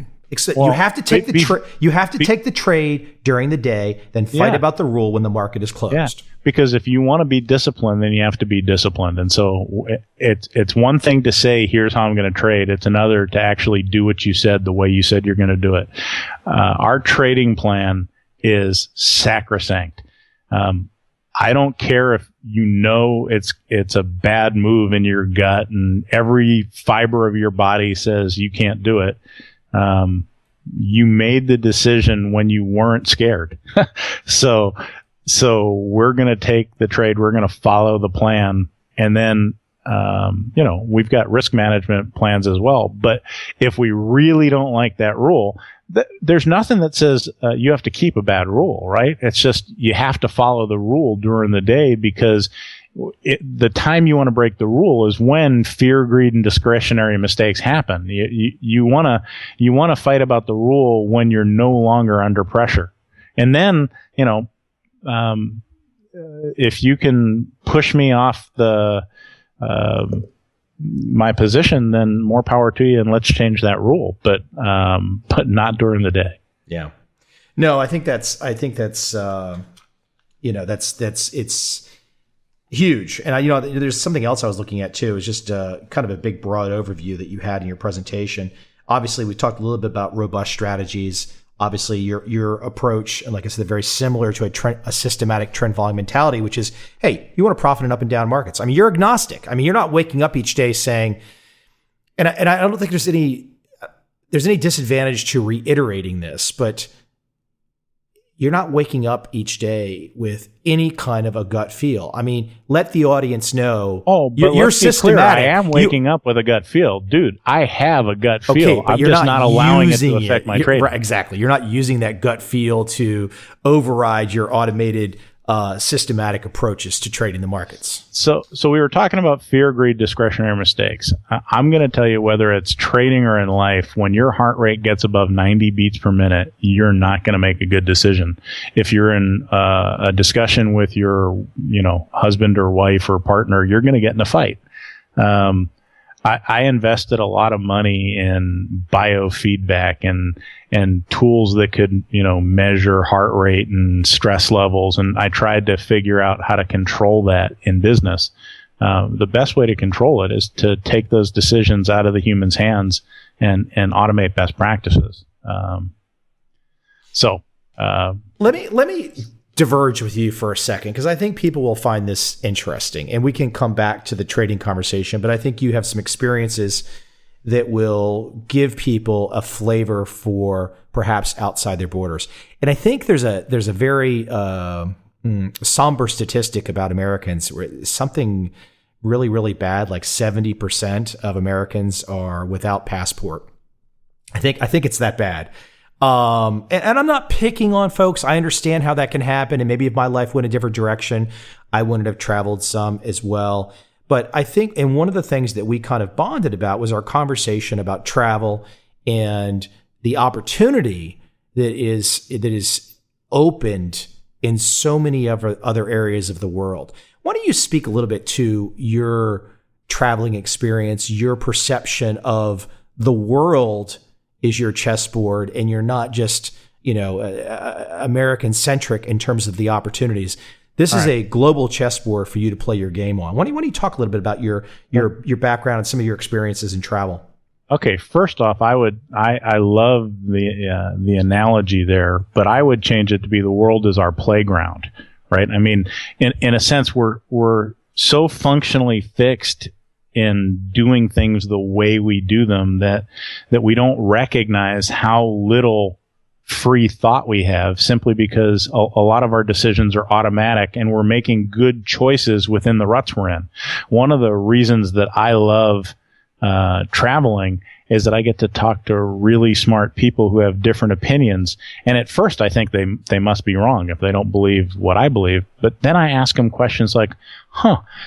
You have to take take the trade during the day, then fight about the rule when the market is closed. Yeah, because if you want to be disciplined, then you have to be disciplined. And so it's one thing to say, "Here's how I'm going to trade." It's another to actually do what you said the way you said you're going to do it. Our trading plan is sacrosanct. I don't care if it's a bad move in your gut and every fiber of your body says you can't do it. You made the decision when you weren't scared. So we're going to take the trade. We're going to follow the plan. And then, we've got risk management plans as well. But if we really don't like that rule, there's nothing that says you have to keep a bad rule, right? It's just you have to follow the rule during the day, because the time you want to break the rule is when fear, greed, and discretionary mistakes happen. You want to fight about the rule when you're no longer under pressure. And then, if you can push me off my position, then more power to you, and let's change that rule. But not during the day. Yeah. No, I think that's it's huge. And there's something else I was looking at too. It's just kind of a big, broad overview that you had in your presentation. Obviously, we talked a little bit about robust strategies. Obviously, your approach, and like I said, very similar to a systematic trend following mentality, which is, hey, you want to profit in up and down markets. I mean, you're agnostic. I mean, you're not waking up each day saying, and I don't think there's any disadvantage to reiterating this, but you're not waking up each day with any kind of a gut feel. I mean, let the audience know. Oh, but you're systematic. I am waking up with a gut feel. Dude, I have a gut feel. Okay, but I'm just not allowing it to affect my trading. Right, exactly. You're not using that gut feel to override your automated systematic approaches to trading the markets. So we were talking about fear, greed, discretionary mistakes. I'm going to tell you, whether it's trading or in life, when your heart rate gets above 90 beats per minute, you're not going to make a good decision. If you're in a discussion with your, husband or wife or partner, you're going to get in a fight. I invested a lot of money in biofeedback and tools that could, measure heart rate and stress levels. And I tried to figure out how to control that in business. The best way to control it is to take those decisions out of the human's hands and automate best practices. Let me diverge with you for a second, because I think people will find this interesting, and we can come back to the trading conversation, but I think you have some experiences that will give people a flavor for perhaps outside their borders. And I think there's a very somber statistic about Americans, where something really, really bad, like 70% of Americans are without passport. I think it's that bad. And I'm not picking on folks. I understand how that can happen. And maybe if my life went a different direction, I wouldn't have traveled some as well. But I think, and one of the things that we kind of bonded about was our conversation about travel and the opportunity that is opened in so many other areas of the world. Why don't you speak a little bit to your traveling experience, your perception of the world is your chessboard, and you're not just, American centric in terms of the opportunities. This is a global chessboard for you to play your game on. Why don't you talk a little bit about your background and some of your experiences in travel? Okay, first off, I love the analogy there, but I would change it to be the world is our playground, right? I mean, in a sense, we're so functionally fixed in doing things the way we do them that we don't recognize how little free thought we have, simply because a lot of our decisions are automatic and we're making good choices within the ruts we're in. One of the reasons that I love traveling is that I get to talk to really smart people who have different opinions. And at first I think they must be wrong if they don't believe what I believe. But then I ask them questions like,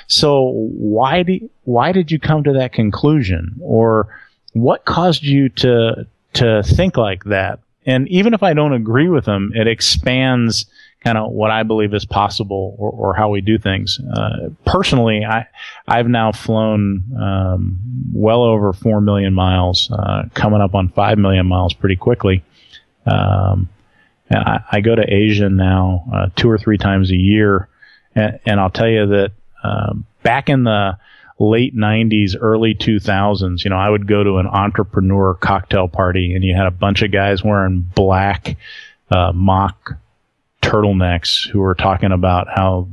so why did you come to that conclusion? Or what caused you to think like that? And even if I don't agree with them, it expands kind of what I believe is possible or how we do things. Personally, I've now flown well over 4 million miles, coming up on 5 million miles pretty quickly. And I go to Asia now 2 or 3 times a year. And I'll tell you that back in the late 90s, early 2000s, I would go to an entrepreneur cocktail party and you had a bunch of guys wearing black mock turtlenecks who were talking about how,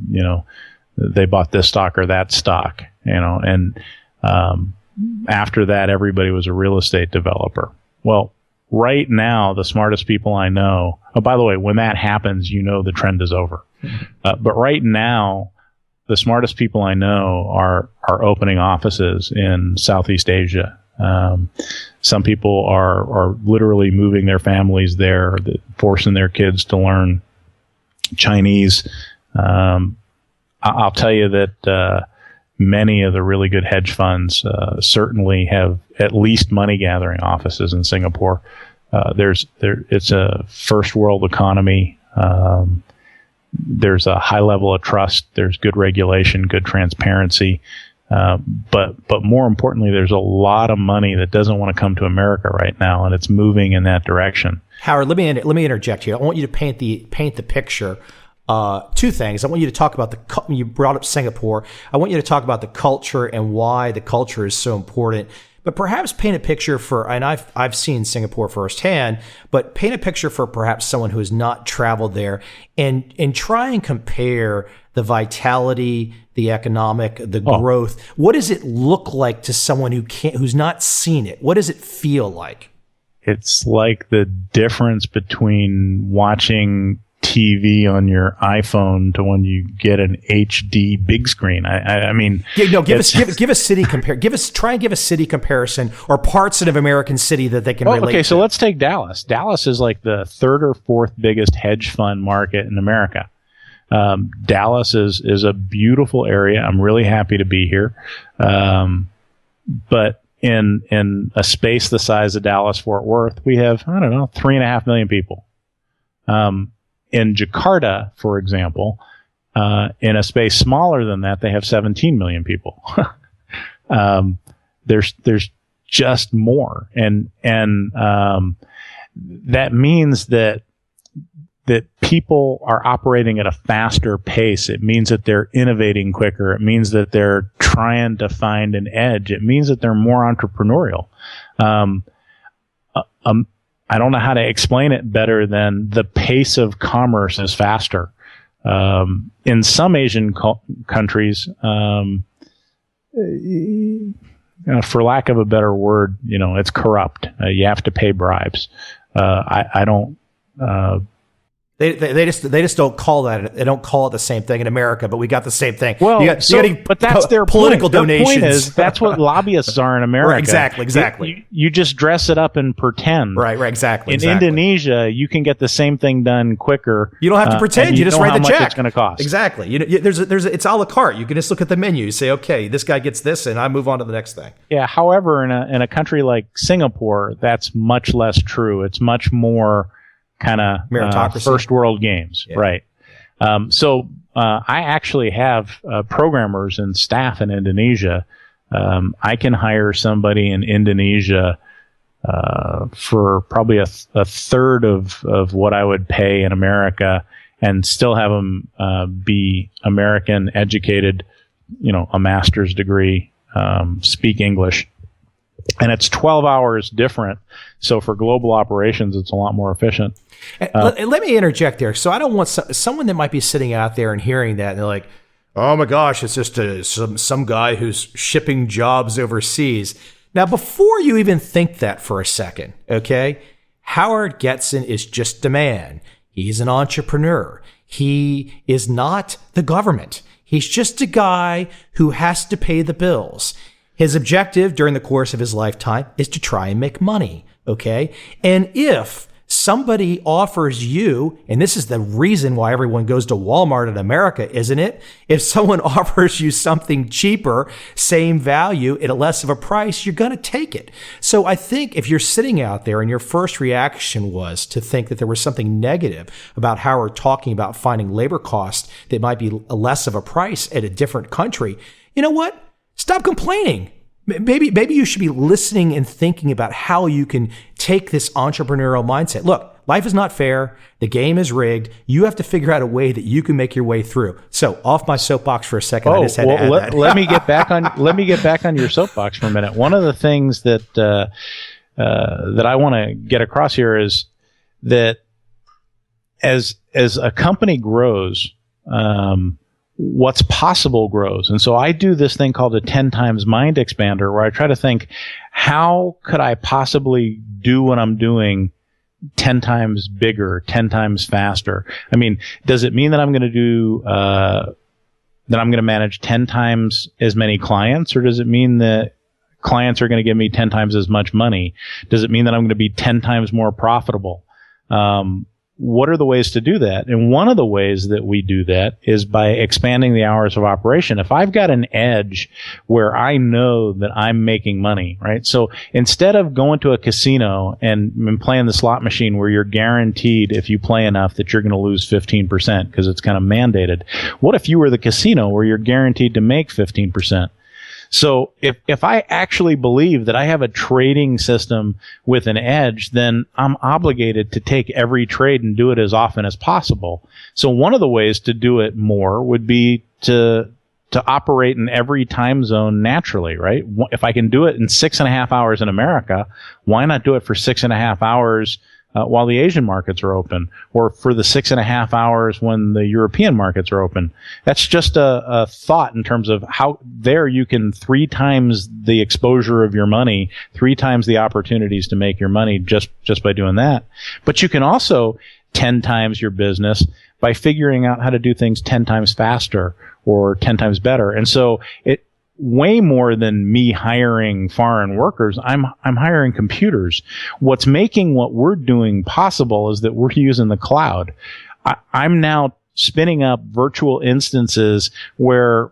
they bought this stock or that stock, and after that, everybody was a real estate developer. Well, right now, the smartest people I know, oh, by the way, when that happens, the trend is over. But right now, the smartest people I know are opening offices in Southeast Asia. Some people are literally moving their families there, forcing their kids to learn Chinese. I'll tell you that many of the really good hedge funds certainly have at least money gathering offices in Singapore. It's a first world economy. there's a high level of trust. There's good regulation, good transparency. But more importantly, there's a lot of money that doesn't want to come to America right now, and it's moving in that direction. Howard, let me interject here. I want you to paint the picture. Two things. I want you to talk about you brought up Singapore. I want you to talk about the culture and why the culture is so important. But perhaps paint a picture and I've seen Singapore firsthand, but paint a picture for perhaps someone who has not traveled there and try and compare the vitality, the economic, the growth. What does it look like to someone who's not seen it? What does it feel like? It's like the difference between watching TV on your iPhone to when you get an HD big screen. I mean, give a city try and give a city comparison or parts of an American city that they can relate to. Okay, so let's take Dallas. Dallas is like the third or fourth biggest hedge fund market in America. Dallas is a beautiful area. I'm really happy to be here. But in a space the size of Dallas Fort Worth, we have, 3.5 million people. In Jakarta, for example, in a space smaller than that, they have 17 million people. There's just more, and that means that people are operating at a faster pace. It means that they're innovating quicker. It means that they're trying to find an edge. It means that they're more entrepreneurial. I don't know how to explain it better than the pace of commerce is faster. In some Asian countries, for lack of a better word, it's corrupt. You have to pay bribes. I don't. They just don't call that. They don't call it the same thing in America, but we got the same thing. Well, but that's their political point. donations. Their point is, that's what lobbyists are in America. Right, exactly. You just dress it up and pretend. Right, exactly. In Indonesia, you can get the same thing done quicker. You don't have to pretend. You just write the check. It's going to cost. Exactly. It's a la carte. You can just look at the menu. You say, okay, this guy gets this, and I move on to the next thing. Yeah. However, in a country like Singapore, that's much less true. It's much more kind of first world games, yeah. Right? So I actually have programmers and staff in Indonesia. I can hire somebody in Indonesia for probably a third of what I would pay in America, and still have them be American educated, a master's degree, speak English. And it's 12 hours different. So for global operations, it's a lot more efficient. Let me interject there. So I don't want someone that might be sitting out there and hearing that, and they're like, oh my gosh, it's just some guy who's shipping jobs overseas. Now, before you even think that for a second, okay, Howard Getson is just a man. He's an entrepreneur. He is not the government. He's just a guy who has to pay the bills. His objective during the course of his lifetime is to try and make money, okay? And if somebody offers you, and this is the reason why everyone goes to Walmart in America, isn't it? If someone offers you something cheaper, same value, at a less of a price, you're going to take it. So I think if you're sitting out there and your first reaction was to think that there was something negative about Howard talking about finding labor costs that might be less of a price at a different country, you know what? Stop complaining. Maybe you should be listening and thinking about how you can take this entrepreneurial mindset. Look, life is not fair. The game is rigged. You have to figure out a way that you can make your way through. So, off my soapbox for a second. I just had to add that. Let me get back on your soapbox for a minute. One of the things that I want to get across here is that as a company grows, what's possible grows. And so I do this thing called a 10 times mind expander, where I try to think, how could I possibly do what I'm doing 10 times bigger, 10 times faster? I mean, does it mean that I'm going to manage 10 times as many clients, or does it mean that clients are going to give me 10 times as much money? Does it mean that I'm going to be 10 times more profitable? what are the ways to do that? And one of the ways that we do that is by expanding the hours of operation. If I've got an edge where I know that I'm making money, right? So instead of going to a casino and playing the slot machine where you're guaranteed if you play enough that you're going to lose 15% because it's kind of mandated, what if you were the casino where you're guaranteed to make 15%? So if I actually believe that I have a trading system with an edge, then I'm obligated to take every trade and do it as often as possible. So one of the ways to do it more would be to operate in every time zone naturally, right? If I can do it in 6.5 hours in America, why not do it for 6.5 hours while the Asian markets are open, or for the 6.5 hours when the European markets are open? That's just a thought in terms of how there you can 3 times the exposure of your money, 3 times the opportunities to make your money just by doing that. But you can also 10 times your business by figuring out how to do things 10 times faster or 10 times better. And so it way more than me hiring foreign workers, I'm hiring computers. What's making what we're doing possible is that we're using the cloud. I'm now spinning up virtual instances where,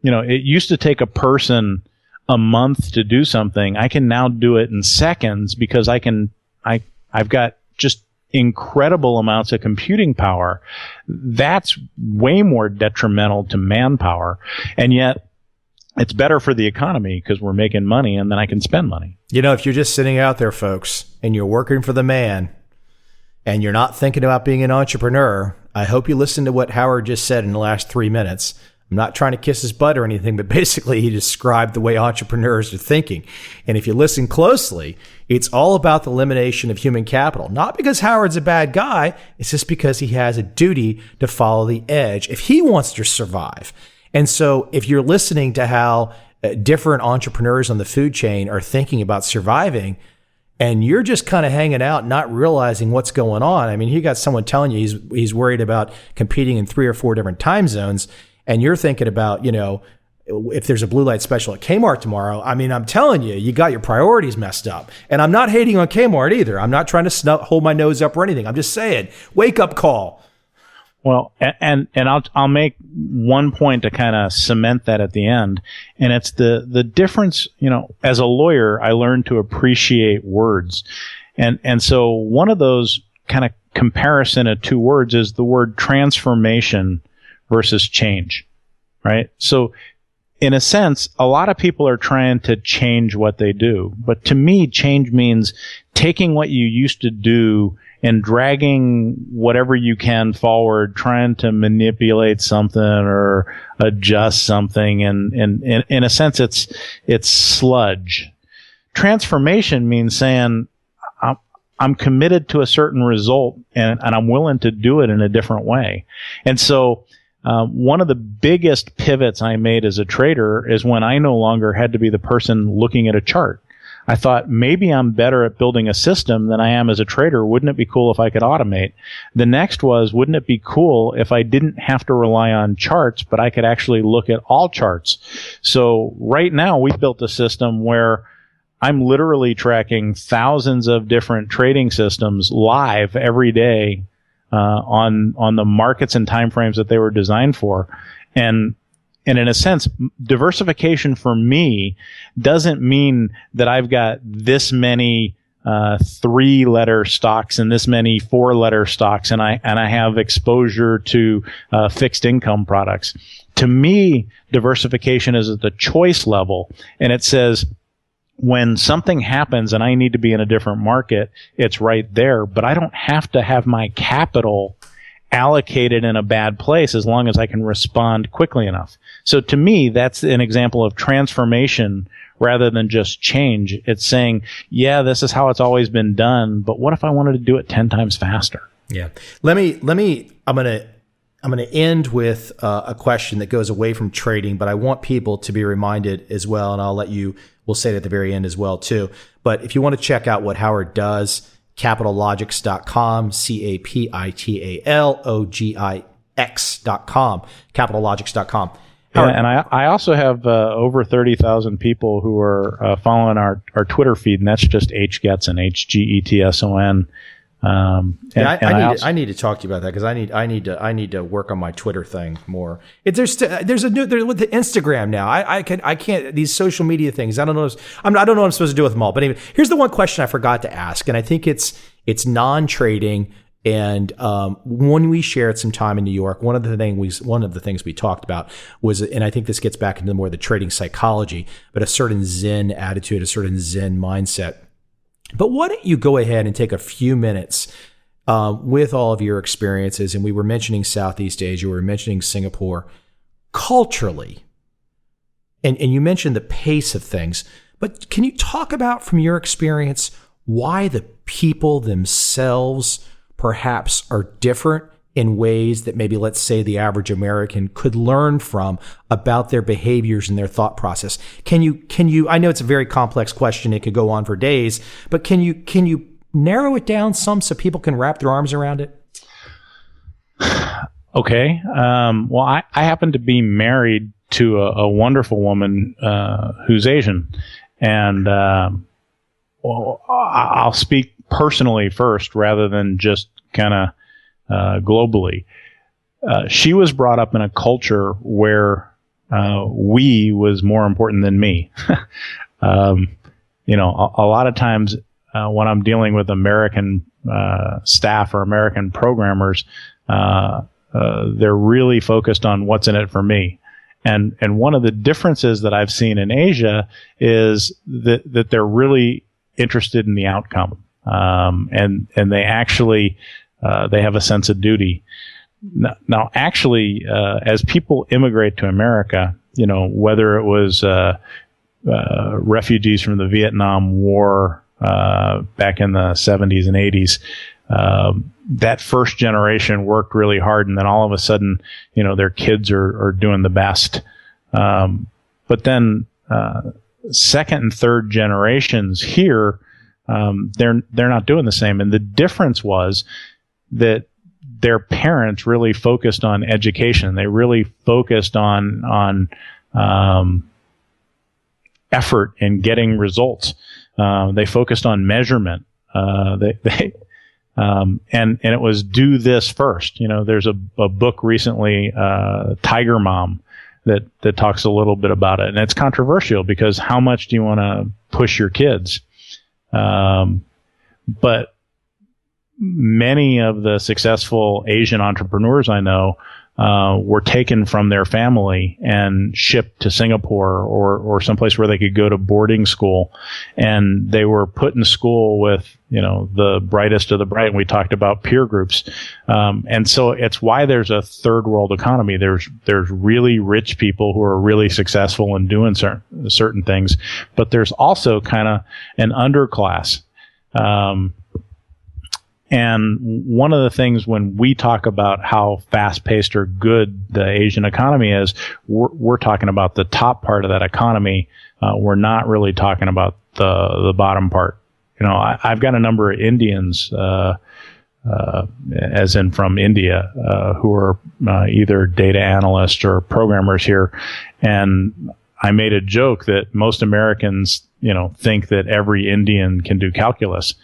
it used to take a person a month to do something. I can now do it in seconds because I've got just incredible amounts of computing power. That's way more detrimental to manpower. And yet, it's better for the economy because we're making money and then I can spend money. If you're just sitting out there, folks, and you're working for the man and you're not thinking about being an entrepreneur, I hope you listened to what Howard just said in the last 3 minutes. I'm not trying to kiss his butt or anything, but basically he described the way entrepreneurs are thinking. And if you listen closely, it's all about the elimination of human capital. Not because Howard's a bad guy, it's just because he has a duty to follow the edge if he wants to survive. And so if you're listening to how different entrepreneurs on the food chain are thinking about surviving, and you're just kind of hanging out, not realizing what's going on. I mean, you got someone telling you he's worried about competing in 3 or 4 different time zones, and you're thinking about, if there's a blue light special at Kmart tomorrow. I mean, I'm telling you, you got your priorities messed up. And I'm not hating on Kmart either. I'm not trying to hold my nose up or anything. I'm just saying, wake up call. Well, and I'll make one point to kind of cement that at the end, and it's the difference. As a lawyer, I learned to appreciate words, and so one of those kind of comparison of 2 words is the word transformation versus change, right? So, in a sense, a lot of people are trying to change what they do, but to me, change means taking what you used to do and dragging whatever you can forward, trying to manipulate something or adjust something. And in a sense, it's sludge. Transformation means saying, I'm committed to a certain result and I'm willing to do it in a different way. And so, one of the biggest pivots I made as a trader is when I no longer had to be the person looking at a chart. I thought maybe I'm better at building a system than I am as a trader. Wouldn't it be cool if I could automate? The next was, wouldn't it be cool if I didn't have to rely on charts, but I could actually look at all charts? So right now we built a system where I'm literally tracking thousands of different trading systems live every day on the markets and timeframes that they were designed for. And in a sense, diversification for me doesn't mean that I've got this many 3-letter stocks and this many 4-letter stocks, and I have exposure to fixed income products. To me, diversification is at the choice level, and it says when something happens and I need to be in a different market, it's right there, but I don't have to have my capital allocated in a bad place as long as I can respond quickly enough. So to me, that's an example of transformation rather than just change. It's saying, yeah, this is how it's always been done, but what if I wanted to do it 10 times faster? Yeah. I'm going to end with a question that goes away from trading, but I want people to be reminded as well, and we'll say it at the very end as well too. But if you want to check out what Howard does, Capitalogix.com, Capitalogix.com, Capitalogix.com. Yeah, and I also have over 30,000 people who are following our Twitter feed, and that's just H Getson, Hgetson. I need to talk to you about that because I need to work on my Twitter thing more. There's a new with the Instagram now. I can't these social media things. I don't know what I'm supposed to do with them all. But anyway, here's the one question I forgot to ask, and I think it's non-trading. And when we shared some time in New York, one of the things we talked about was, and I think this gets back into more the trading psychology, but a certain Zen attitude, a certain Zen mindset. But why don't you go ahead and take a few minutes with all of your experiences, and we were mentioning Southeast Asia, we were mentioning Singapore, culturally, and you mentioned the pace of things, but can you talk about from your experience why the people themselves perhaps are different in ways that maybe, let's say, the average American could learn from about their behaviors and their thought process? Can you, I know it's a very complex question, it could go on for days, but can you narrow it down some so people can wrap their arms around it? Okay. Well, I happen to be married to a wonderful woman who's Asian. And well, I'll speak personally first rather than just kind of globally. She was brought up in a culture where we was more important than me. A lot of times when I'm dealing with American staff or American programmers, they're really focused on what's in it for me. And one of the differences that I've seen in Asia is that they're really interested in the outcome. And they actually, they have a sense of duty. Now actually, as people immigrate to America, whether it was, refugees from the Vietnam War, back in the 70s and 80s, that first generation worked really hard, and then all of a sudden, their kids are doing the best. But then, second and third generations here, they're not doing the same. And the difference was that their parents really focused on education. They really focused on effort in getting results. They focused on measurement. And it was do this first. There's a book recently, Tiger Mom, that talks a little bit about it. And it's controversial because how much do you want to push your kids? But many of the successful Asian entrepreneurs I know were taken from their family and shipped to Singapore or someplace where they could go to boarding school, and they were put in school with the brightest of the bright. And we talked about peer groups, and so it's why there's a third world economy. There's really rich people who are really successful in doing certain things, but there's also kind of an underclass. And one of the things when we talk about how fast-paced or good the Asian economy is, we're talking about the top part of that economy. We're not really talking about the bottom part. I've got a number of Indians, as in from India, who are either data analysts or programmers here. And I made a joke that most Americans, think that every Indian can do calculus.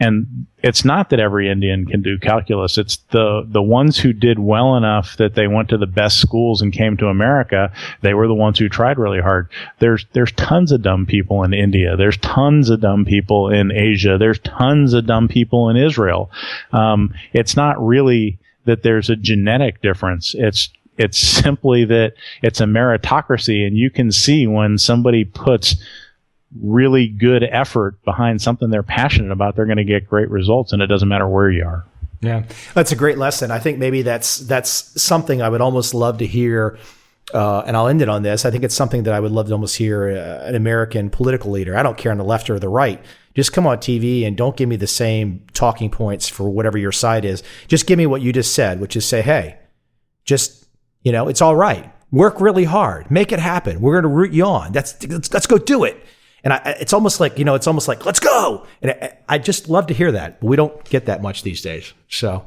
And it's not that every Indian can do calculus. It's the ones who did well enough that they went to the best schools and came to America. They were the ones who tried really hard. There's tons of dumb people in India. There's tons of dumb people in Asia. There's tons of dumb people in Israel. It's not really that there's a genetic difference. It's simply that it's a meritocracy, and you can see when somebody puts really good effort behind something they're passionate about, they're going to get great results, and it doesn't matter where you are. Yeah, that's a great lesson. I think maybe that's something I would almost love to hear, and I'll end it on this. I think it's something that I would love to almost hear an American political leader. I don't care on the left or the right. Just come on TV and don't give me the same talking points for whatever your side is. Just give me what you just said, which is say, hey, just, it's all right. Work really hard. Make it happen. We're going to root you on. Let's go do it. And it's almost like, let's go. And I just love to hear that. But we don't get that much these days. So,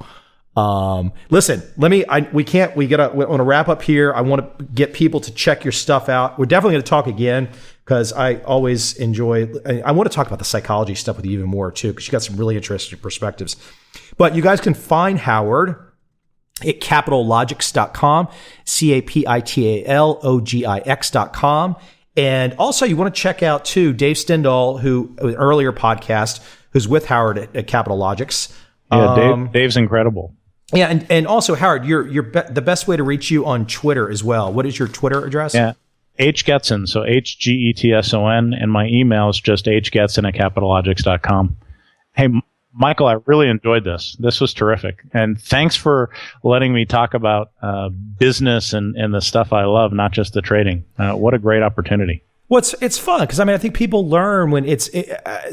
listen, we want to wrap up here. I want to get people to check your stuff out. We're definitely going to talk again because I always enjoy, I want to talk about the psychology stuff with you even more too, because you got some really interesting perspectives. But you guys can find Howard at capitalogix.com, capitalogix.com. And also you want to check out too, Dave Stendahl, who an earlier podcast, who's with Howard at Capitalogix. Yeah, Dave's incredible. Yeah, and also Howard, the best way to reach you on Twitter as well. What is your Twitter address? Yeah, Getson, so HGETSON, and my email is just hgetson@capitalogix.com. Hey, Michael, I really enjoyed this. This was terrific, and thanks for letting me talk about business and the stuff I love, not just the trading. What a great opportunity. Well, it's fun because I think people learn when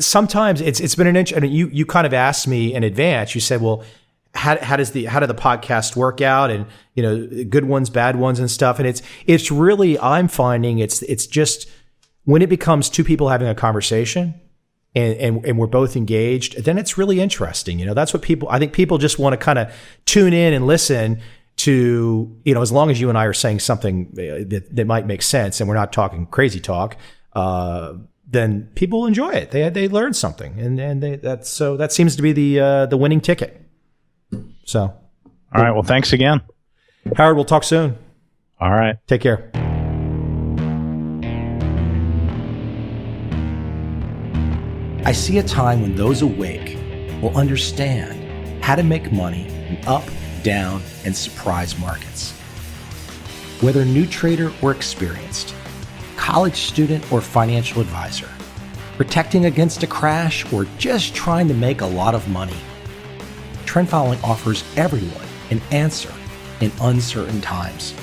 sometimes it's been an inch. And you kind of asked me in advance. You said, well, how do the podcast work out, and good ones, bad ones, and stuff. And it's really, I'm finding it's just when it becomes two people having a conversation and we're both engaged, then it's really interesting. That's what I think people just want to kind of tune in and listen to, as long as you and I are saying something that might make sense and we're not talking crazy talk, then people enjoy it. They learn something, and that seems to be the winning ticket. So, all right. Well, thanks again, Howard. We'll talk soon. All right. Take care. I see a time when those awake will understand how to make money in up, down, and surprise markets. Whether new trader or experienced, college student or financial advisor, protecting against a crash or just trying to make a lot of money, trend following offers everyone an answer in uncertain times.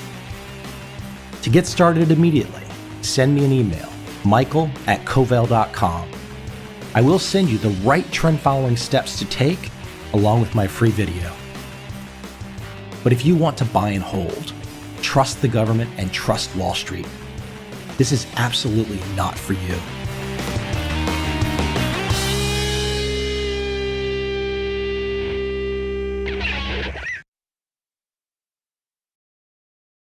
To get started immediately, send me an email, michael@covel.com. I will send you the right trend following steps to take along with my free video. But if you want to buy and hold, trust the government and trust Wall Street, this is absolutely not for you.